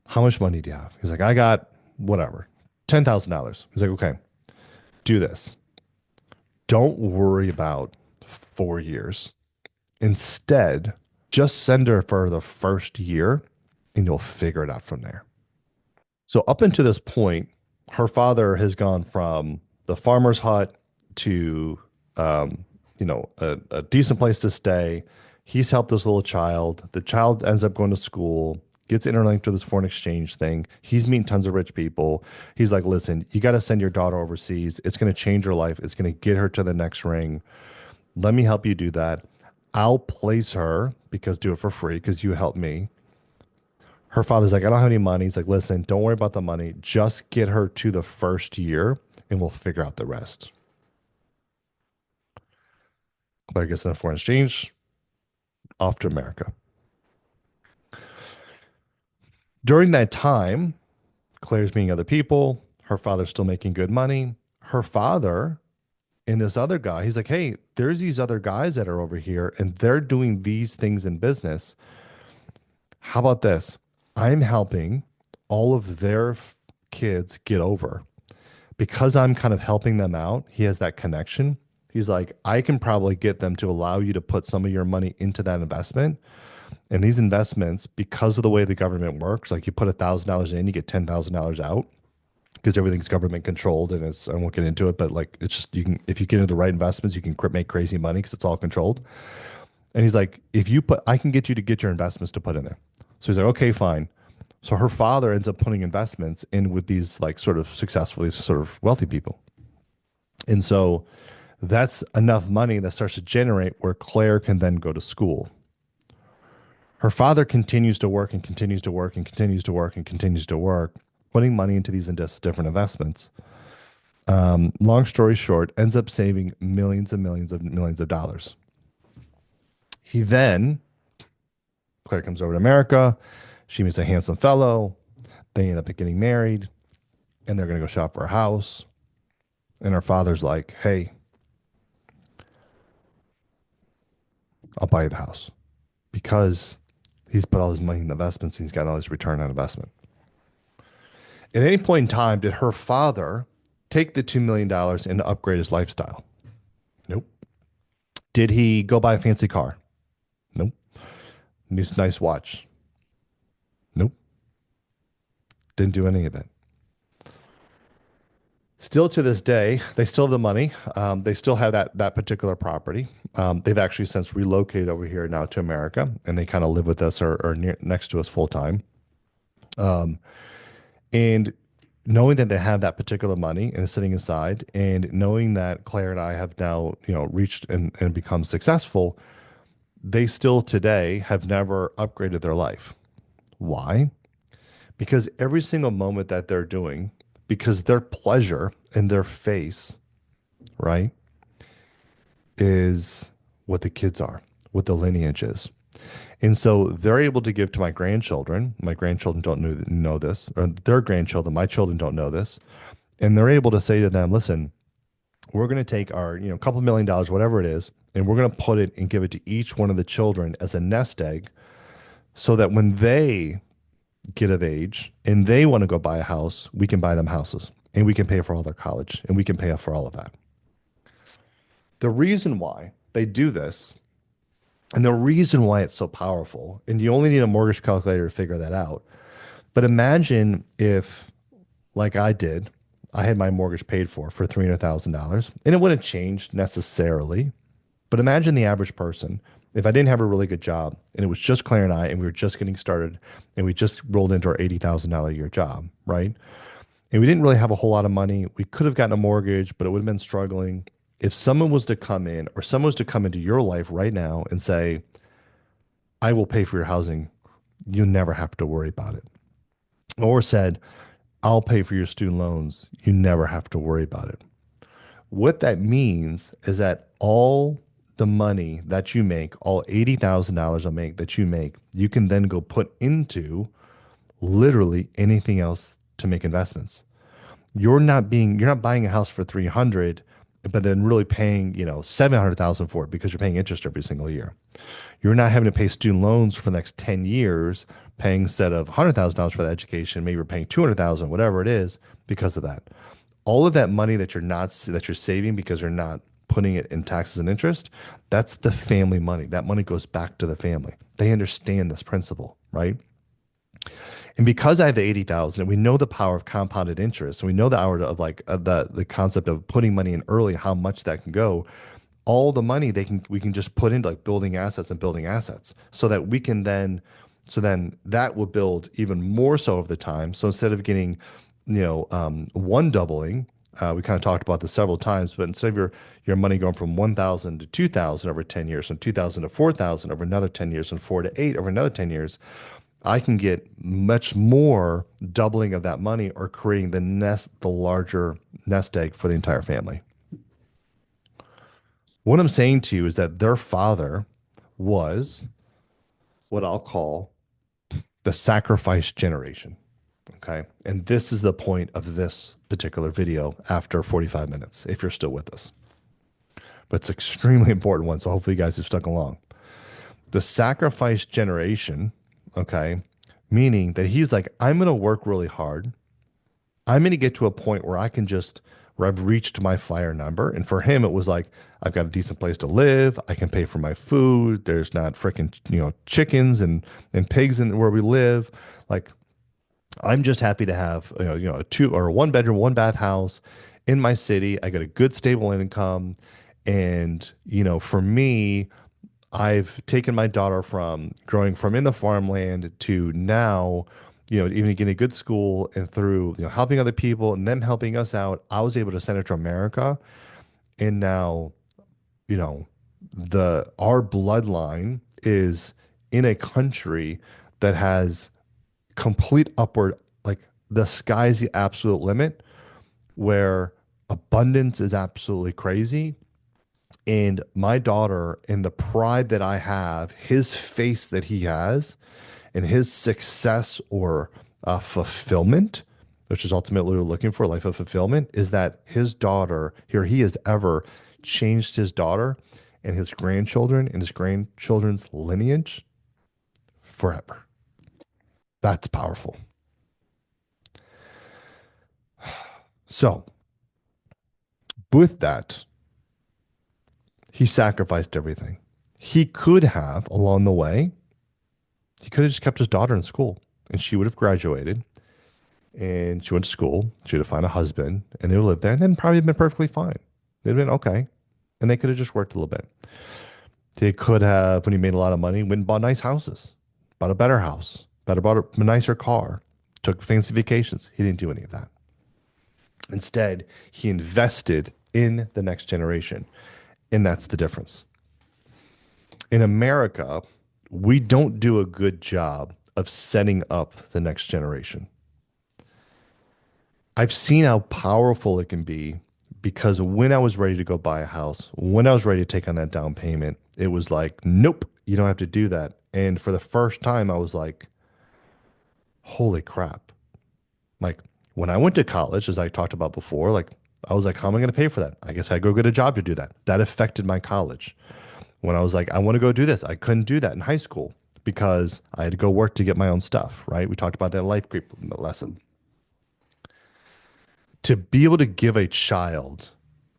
how much money do you have? He's like, I got whatever, $10,000. He's like, okay, do this. Don't worry about 4 years. Instead, just send her for the first year and you'll figure it out from there. So up until this point, her father has gone from the farmer's hut to, a decent place to stay. He's helped this little child. The child ends up going to school, gets interlinked to this foreign exchange thing. He's meeting tons of rich people. He's like, listen, you got to send your daughter overseas. It's going to change her life. It's going to get her to the next ring. Let me help you do that. I'll place her because do it for free because you helped me. Her father's like, I don't have any money. He's like, listen, don't worry about the money. Just get her to the first year and we'll figure out the rest. Claire gets in the foreign exchange, off to America. During that time, Claire's meeting other people. Her father's still making good money. Her father and this other guy, he's like, hey, there's these other guys that are over here and they're doing these things in business. How about this? I'm helping all of their kids get over because I'm kind of helping them out. He has that connection. He's like, I can probably get them to allow you to put some of your money into that investment. And these investments, because of the way the government works, like you put $1,000 in, you get $10,000 out because everything's government controlled. And it's, I won't get into it, but like it's just, you can, if you get into the right investments, you can make crazy money because it's all controlled. And he's like, if you put, I can get you to get your investments to put in there. So he's like, okay, fine. So her father ends up putting investments in with these like sort of successful, these sort of wealthy people. And so that's enough money that starts to generate where Claire can then go to school. Her father continues to work and continues to work and continues to work and continues to work, putting money into these different investments. Long story short, ends up saving millions and millions of dollars. He then, Claire comes over to America. She meets a handsome fellow. They end up getting married and they're going to go shop for a house. And her father's like, hey, I'll buy you the house because he's put all his money in investments and he's got all his return on investment. At any point in time, did her father take the $2 million dollars and upgrade his lifestyle? Nope. Did he go buy a fancy car? Nope. Nice watch? Nope. Didn't do any of it. Still to this day, they still have the money. They still have that particular property. They've actually since relocated over here now to America, and they kind of live with us or next to us full time. And knowing that they have that particular money and it's sitting aside, and knowing that Claire and I have now reached and become successful, they still today have never upgraded their life. Why? Because every single moment that they're doing, because their pleasure in their face, right, is what the kids are, what the lineage is. And so they're able to give to my grandchildren. My grandchildren don't know this, or their grandchildren, my children don't know this. And they're able to say to them, listen, we're going to take our, couple of $1 million, whatever it is, and we're going to put it and give it to each one of the children as a nest egg so that when they get of age and they want to go buy a house, we can buy them houses and we can pay for all their college and we can pay for all of that. The reason why they do this and the reason why it's so powerful, and you only need a mortgage calculator to figure that out. But imagine if, like I did, I had my mortgage paid for $300,000, and it wouldn't change necessarily. But imagine the average person, if I didn't have a really good job and it was just Claire and I, and we were just getting started and we just rolled into our $80,000 a year job, right? And we didn't really have a whole lot of money. We could have gotten a mortgage, but it would have been struggling. If someone was to come in or someone was to come into your life right now and say, I will pay for your housing, you never have to worry about it. Or said, I'll pay for your student loans, you never have to worry about it. What that means is that all the money that you make, all $80,000 that you make, you can then go put into literally anything else to make investments. You're not buying a house for 300, but then really paying, 700,000 for it because you're paying interest every single year. You're not having to pay student loans for the next 10 years, paying instead of $100,000 for that education, maybe you're paying 200,000, whatever it is, because of that. All of that money that you're saving because you're not putting it in taxes and interest, that's the family money. That money goes back to the family. They understand this principle, right? And because I have the 80,000 and we know the power of compounded interest, and we know the hour of the concept of putting money in early, how much that can go, all the money we can just put into like building assets and building assets so that we can then so then that will build even more so over the time. So instead of getting, one doubling, we kind of talked about this several times, but instead of your money going from 1,000 to 2,000 over 10 years, from 2,000 to 4,000 over another 10 years, from 4 to 8 over another 10 years, I can get much more doubling of that money or creating the larger nest egg for the entire family. What I'm saying to you is that their father was what I'll call the sacrifice generation. Okay. And this is the point of this particular video after 45 minutes, if you're still with us. But it's an extremely important one. So hopefully you guys have stuck along. The sacrifice generation, okay, meaning that he's like, I'm going to work really hard. I'm going to get to a point where I've reached my fire number. And for him, it was like, I've got a decent place to live. I can pay for my food. There's not freaking, chickens and pigs in where we live. Like, I'm just happy to have, a 1 bedroom, 1 bath house in my city. I got a good stable income. And, for me, I've taken my daughter from growing from in the farmland to now, even getting a good school and through, helping other people and them helping us out. I was able to send her to America. And now, you know, our bloodline is in a country that has complete upward, like the sky's the absolute limit, where abundance is absolutely crazy. And my daughter and the pride that I have, his face that he has, and his success or fulfillment, which is ultimately what we're looking for, life of fulfillment, is that his daughter, here he has ever changed his daughter and his grandchildren and his grandchildren's lineage forever. That's powerful. So, with that, he sacrificed everything. He could have, along the way, he could have just kept his daughter in school and she would have graduated and she went to school. She would have found a husband and they would live there and then probably been perfectly fine. They'd have been okay. And they could have just worked a little bit. They could have, when he made a lot of money, went and bought nice houses, bought a better house, bought a nicer car, took fancy vacations. He didn't do any of that. Instead, he invested in the next generation. And that's the difference. In America, we don't do a good job of setting up the next generation. I've seen how powerful it can be because when I was ready to go buy a house, when I was ready to take on that down payment, it was like, nope, you don't have to do that. And for the first time, I was like, holy crap. Like when I went to college, as I talked about before, like I was like, how am I going to pay for that? I guess I go get a job to do that. That affected my college. When I was like, I want to go do this, I couldn't do that in high school because I had to go work to get my own stuff, right? We talked about that life creep lesson. To be able to give a child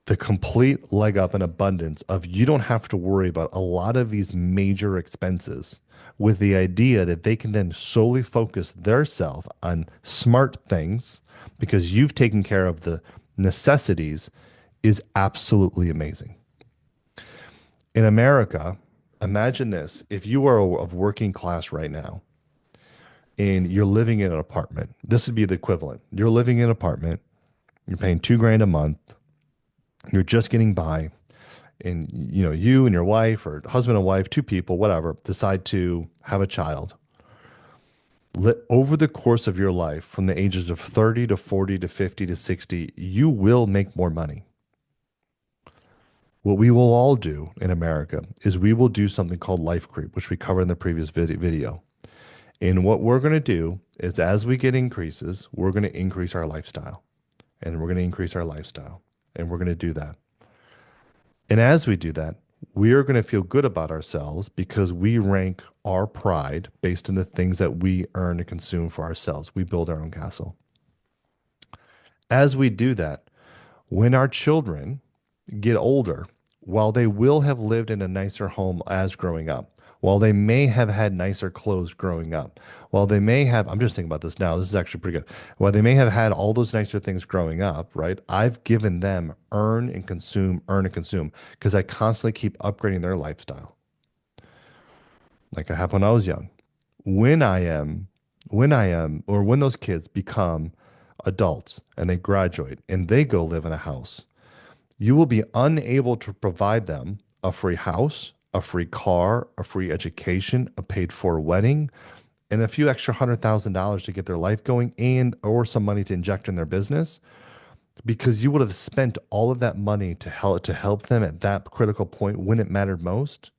the complete leg up and abundance of you don't have to worry about a lot of these major expenses with the idea that they can then solely focus their self on smart things because you've taken care of the necessities is absolutely amazing. In America, imagine this. If you are of working class right now and you're living in an apartment, this would be the equivalent. You're living in an apartment, you're paying 2 grand a month, you're just getting by, and you and your wife or husband and wife, two people, whatever, decide to have a child. Over the course of your life, from the ages of 30 to 40 to 50 to 60, you will make more money. What we will all do in America is we will do something called life creep, which we covered in the previous video. And what we're going to do is as we get increases, we're going to increase our lifestyle and we're going to increase our lifestyle and we're going to do that. And as we do that, we are going to feel good about ourselves because we rank our pride based on the things that we earn and consume for ourselves. We build our own castle. As we do that, when our children get older, while they will have lived in a nicer home as growing up, while they may have had nicer clothes growing up, while they may have, I'm just thinking about this now, this is actually pretty good. While they may have had all those nicer things growing up, right? I've given them earn and consume, because I constantly keep upgrading their lifestyle. Like I have when I was young. When I am, or when those kids become adults and they graduate and they go live in a house, you will be unable to provide them a free house, a free car, a free education, a paid for wedding, and a few extra $100,000 to get their life going and or some money to inject in their business because you would have spent all of that money to help them at that critical point when it mattered most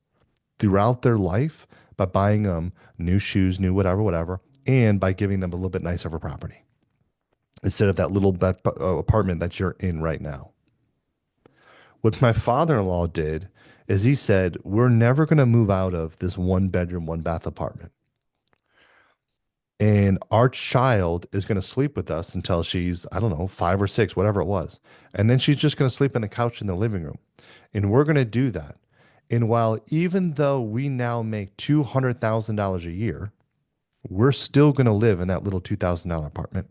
throughout their life by buying them new shoes, new whatever, and by giving them a little bit nicer of a property instead of that little apartment that you're in right now. What my father-in-law did is he said, we're never going to move out of this one bedroom, one bath apartment. And our child is going to sleep with us until she's, I don't know, 5 or 6, whatever it was. And then she's just going to sleep on the couch in the living room. And we're going to do that. And while even though we now make $200,000 a year, we're still going to live in that little $2,000 apartment.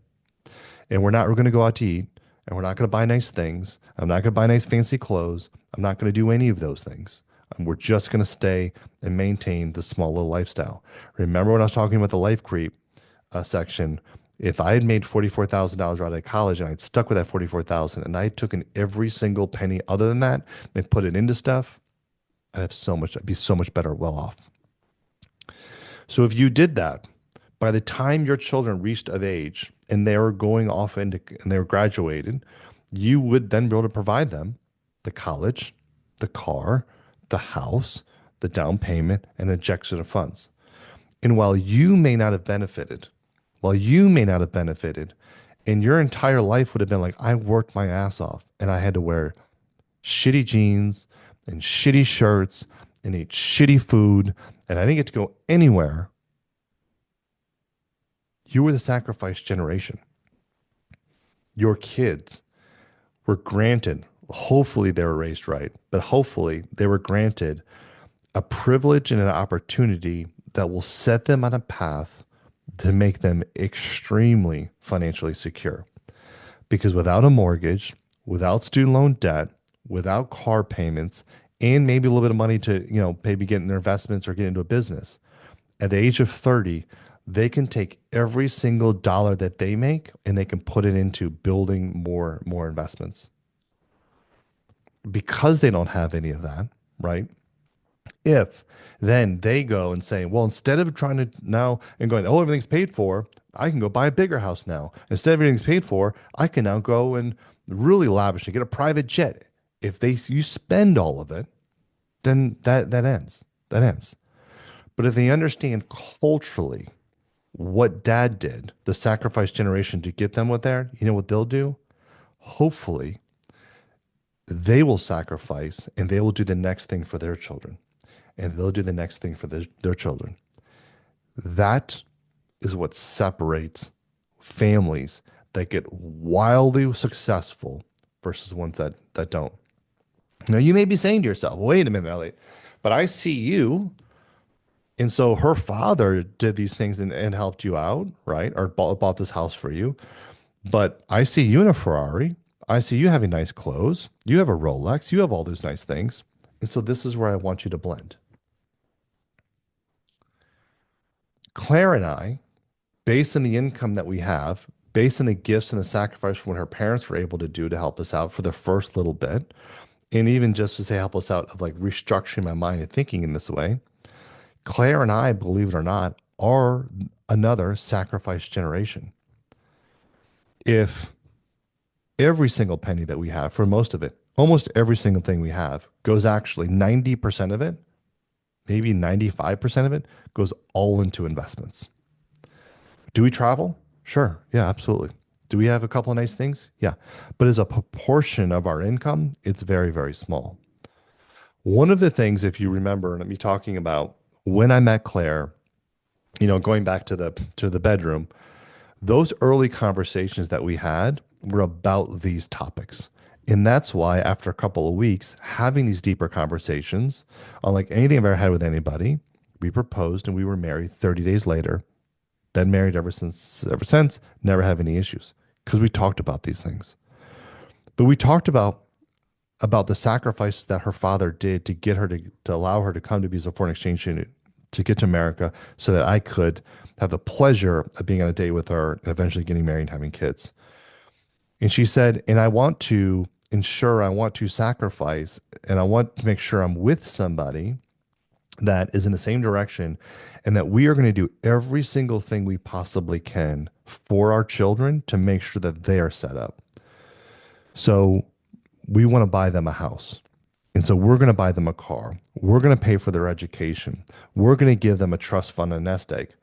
And we're not going to go out to eat. And we're not going to buy nice things. I'm not going to buy nice fancy clothes. I'm not going to do any of those things. And we're just going to stay and maintain the small little lifestyle. Remember when I was talking about the life creep section? If I had made $44,000 out of college and I'd stuck with that 44,000 and I took in every single penny other than that and put it into stuff, I'd be so much better well off. So if you did that, by the time your children reached of age and they were going off and they were graduated, you would then be able to provide them the college, the car, the house, the down payment, and injection of funds. And while you may not have benefited, and your entire life would have been like, I worked my ass off and I had to wear shitty jeans and shitty shirts and eat shitty food, and I didn't get to go anywhere. You were the sacrificed generation. Your kids were granted, hopefully they were raised right, but hopefully they were granted a privilege and an opportunity that will set them on a path to make them extremely financially secure. Because without a mortgage, without student loan debt, without car payments, and maybe a little bit of money to, maybe get in their investments or get into a business, at the age of 30, they can take every single dollar that they make and they can put it into building more investments. Because they don't have any of that, right? If then they go and say, well, instead of trying to now and going, everything's paid for, I can go buy a bigger house now. Instead of everything's paid for, I can now go and really lavishly, get a private jet. If they you spend all of it, then that ends. That ends. But if they understand culturally what dad did, the sacrifice generation to get them what there, you know what they'll do? Hopefully, they will sacrifice and they will do the next thing for their children. And they'll do the next thing for their children. That is what separates families that get wildly successful versus ones that don't. Now you may be saying to yourself, wait a minute, Elliot, but I see you. And so her father did these things and helped you out, right? Or bought this house for you. But I see you in a Ferrari. I see you having nice clothes. You have a Rolex. You have all those nice things. And so this is where I want you to blend. Claire and I, based on the income that we have, based on the gifts and the sacrifice from what her parents were able to do to help us out for the first little bit, and even just to say help us out of like restructuring my mind and thinking in this way, Claire and I, believe it or not, are another sacrifice generation. If every single penny that we have, for most of it, almost every single thing we have goes actually 90% of it, maybe 95% of it goes all into investments. Do we travel? Sure. Yeah, absolutely. Do we have a couple of nice things? Yeah. But as a proportion of our income, it's very, very small. One of the things, if you remember, and me talking about when I met Claire, going back to the bedroom, those early conversations that we had were about these topics. And that's why after a couple of weeks, having these deeper conversations, unlike anything I've ever had with anybody, we proposed and we were married 30 days later. Been married ever since, never have any issues because we talked about these things. But we talked about the sacrifices that her father did to get her to allow her to come to be as a foreign exchange student to get to America so that I could have the pleasure of being on a date with her and eventually getting married and having kids. And she said, and I want to ensure, I want to sacrifice, and I want to make sure I'm with somebody that is in the same direction and that we are going to do every single thing we possibly can for our children to make sure that they are set up. So we want to buy them a house. And so we're going to buy them a car. We're going to pay for their education. We're going to give them a trust fund, a nest egg.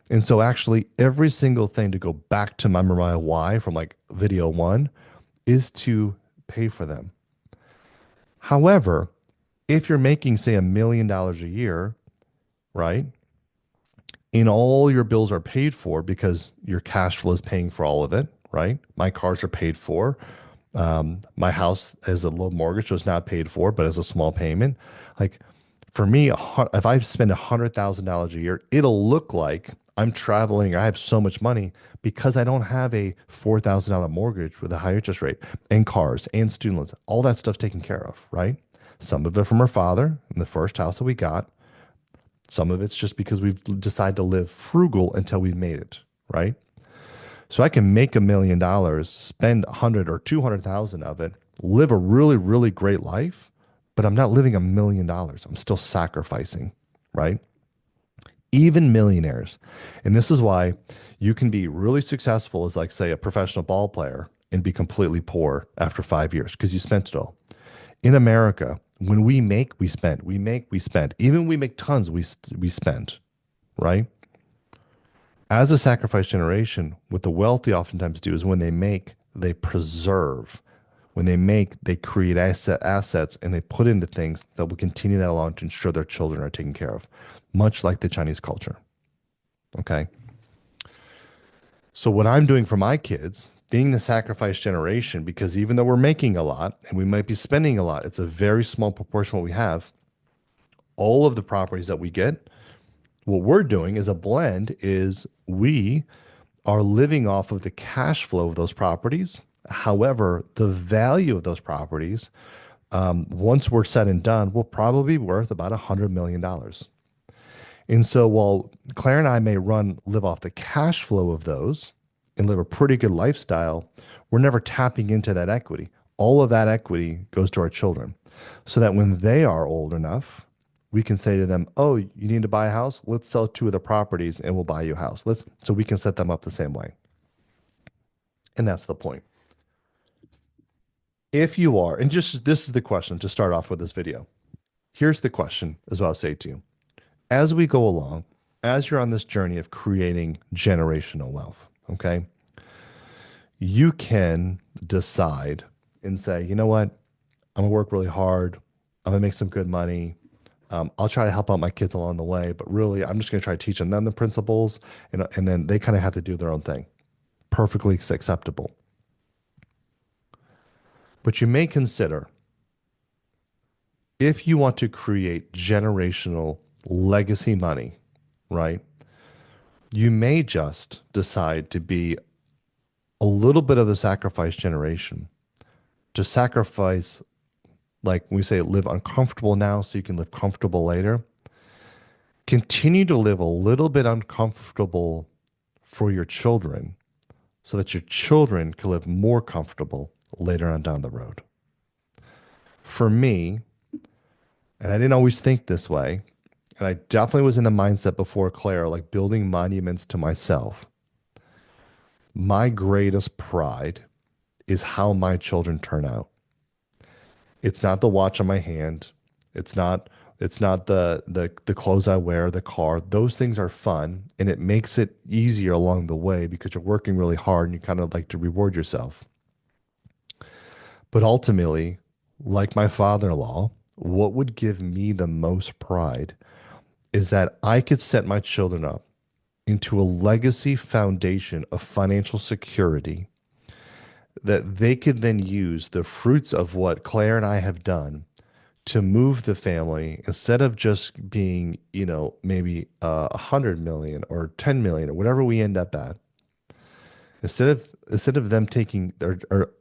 And so actually every single thing, to go back to my Mariah why from like video one, is to pay for them. However, if you're making, say, $1 million a year, right? And all your bills are paid for because your cash flow is paying for all of it, right? My cars are paid for. My house has a low mortgage, so it's not paid for, but as a small payment. Like for me, if I spend $100,000 a year, it'll look like I'm traveling. I have so much money because I don't have a $4,000 mortgage with a high interest rate and cars and student loans. All that stuff's taken care of, right? Some of it from her father in the first house that we got. Some of it's just because we've decided to live frugal until we've made it, right? So I can make $1 million, spend 100 or 200,000 of it, live a really, really great life, but I'm not living $1 million. I'm still sacrificing, right? Even millionaires. And this is why you can be really successful as, like, say, a professional ball player and be completely poor after 5 years because you spent it all. In America, when we make, we spend. We make, we spend. Even when we make tons, we spend, right? As a sacrifice generation, what the wealthy oftentimes do is when they make, they preserve. When they make, they create assets and they put into things that will continue that along to ensure their children are taken care of, much like the Chinese culture. Okay. So what I'm doing for my kids, being the sacrifice generation, because even though we're making a lot and we might be spending a lot, it's a very small proportion of what we have. All of the properties that we get, what we're doing is a blend is we are living off of the cash flow of those properties. However, the value of those properties, once we're said and done, will probably be worth about $100 million. And so while Claire and I may live off the cash flow of those and live a pretty good lifestyle, we're never tapping into that equity. All of that equity goes to our children so that when they are old enough, we can say to them, oh, you need to buy a house? Let's sell 2 of the properties and we'll buy you a house. So we can set them up the same way. And that's the point. If you are, and just this is the question to start off with this video. Here's the question, is what I'll say to you. As we go along, as you're on this journey of creating generational wealth, okay, you can decide and say, you know what, I'm gonna work really hard. I'm gonna make some good money. I'll try to help out my kids along the way, but really, I'm just gonna try to teach them the principles, and then they kind of have to do their own thing. Perfectly acceptable. But you may consider if you want to create generational legacy money, right? You may just decide to be a little bit of the sacrifice generation, to sacrifice, like we say, live uncomfortable now so you can live comfortable later. Continue to live a little bit uncomfortable for your children so that your children can live more comfortable later on down the road. For me, and I didn't always think this way, and I definitely was in the mindset before Claire, like building monuments to myself. My greatest pride is how my children turn out. It's not the watch on my hand. It's not the clothes I wear, the car. Those things are fun and it makes it easier along the way because you're working really hard and you kind of like to reward yourself. But ultimately, like my father-in-law, what would give me the most pride is that I could set my children up into a legacy foundation of financial security that they could then use the fruits of what Claire and I have done to move the family instead of just being, maybe 100 million or 10 million or whatever we end up at. Instead of them taking or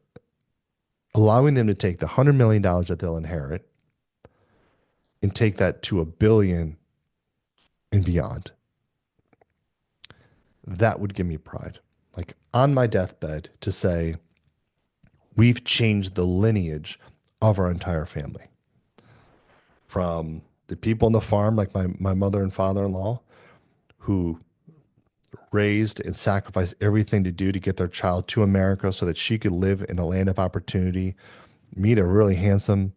allowing them to take the $100 million that they'll inherit and take that to 1 billion and beyond, that would give me pride. Like on my deathbed to say, we've changed the lineage of our entire family. From the people on the farm, like my mother and father-in-law, who raised and sacrificed everything to do to get their child to America so that she could live in a land of opportunity, meet a really handsome,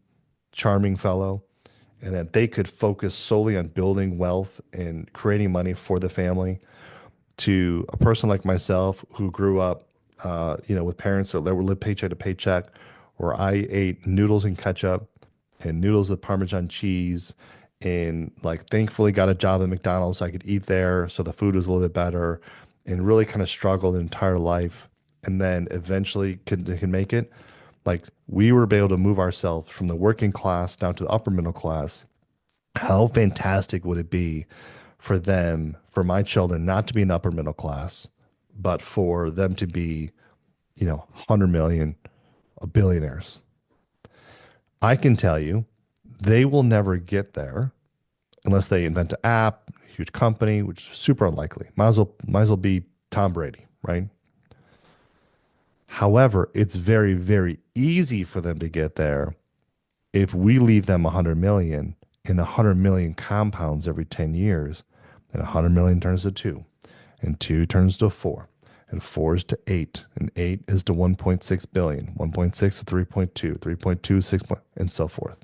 charming fellow, and that they could focus solely on building wealth and creating money for the family, to a person like myself who grew up, with parents that were live paycheck to paycheck, where I ate noodles and ketchup and noodles with Parmesan cheese, and like thankfully got a job at McDonald's so I could eat there, so the food was a little bit better, and really kind of struggled the entire life, and then eventually could make it. Like we were able to move ourselves from the working class down to the upper middle class. How fantastic would it be for them, for my children, not to be in the upper middle class, but for them to be, 100 million billionaires? I can tell you, they will never get there unless they invent an app, a huge company, which is super unlikely. Might as well be Tom Brady, right? However, it's very, very easy for them to get there if we leave them 100 million and the 100 million compounds every 10 years, then 100 million turns to 2, and 2 turns to 4, and 4 is to 8, and 8 is to 1.6 billion, 1.6 to 3.2, 3.2 is 6 and so forth.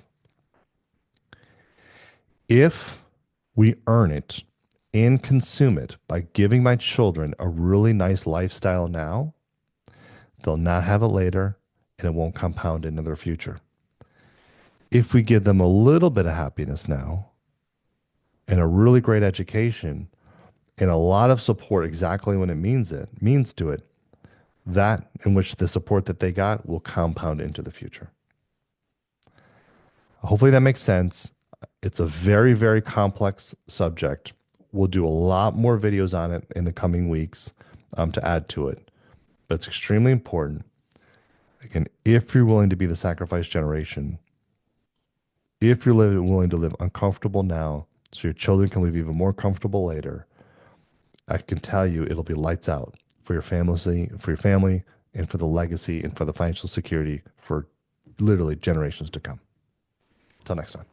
If we earn it and consume it by giving my children a really nice lifestyle now, they'll not have it later and it won't compound into their future. If we give them a little bit of happiness now and a really great education and a lot of support exactly when it means to it, that in which the support that they got will compound into the future. Hopefully that makes sense. It's a very, very complex subject. We'll do a lot more videos on it in the coming weeks to add to it, but it's extremely important. Again, if you're willing to be the sacrifice generation, if you're willing to live uncomfortable now so your children can live even more comfortable later, I can tell you it'll be lights out for your family, and for the legacy and for the financial security for literally generations to come. Until next time.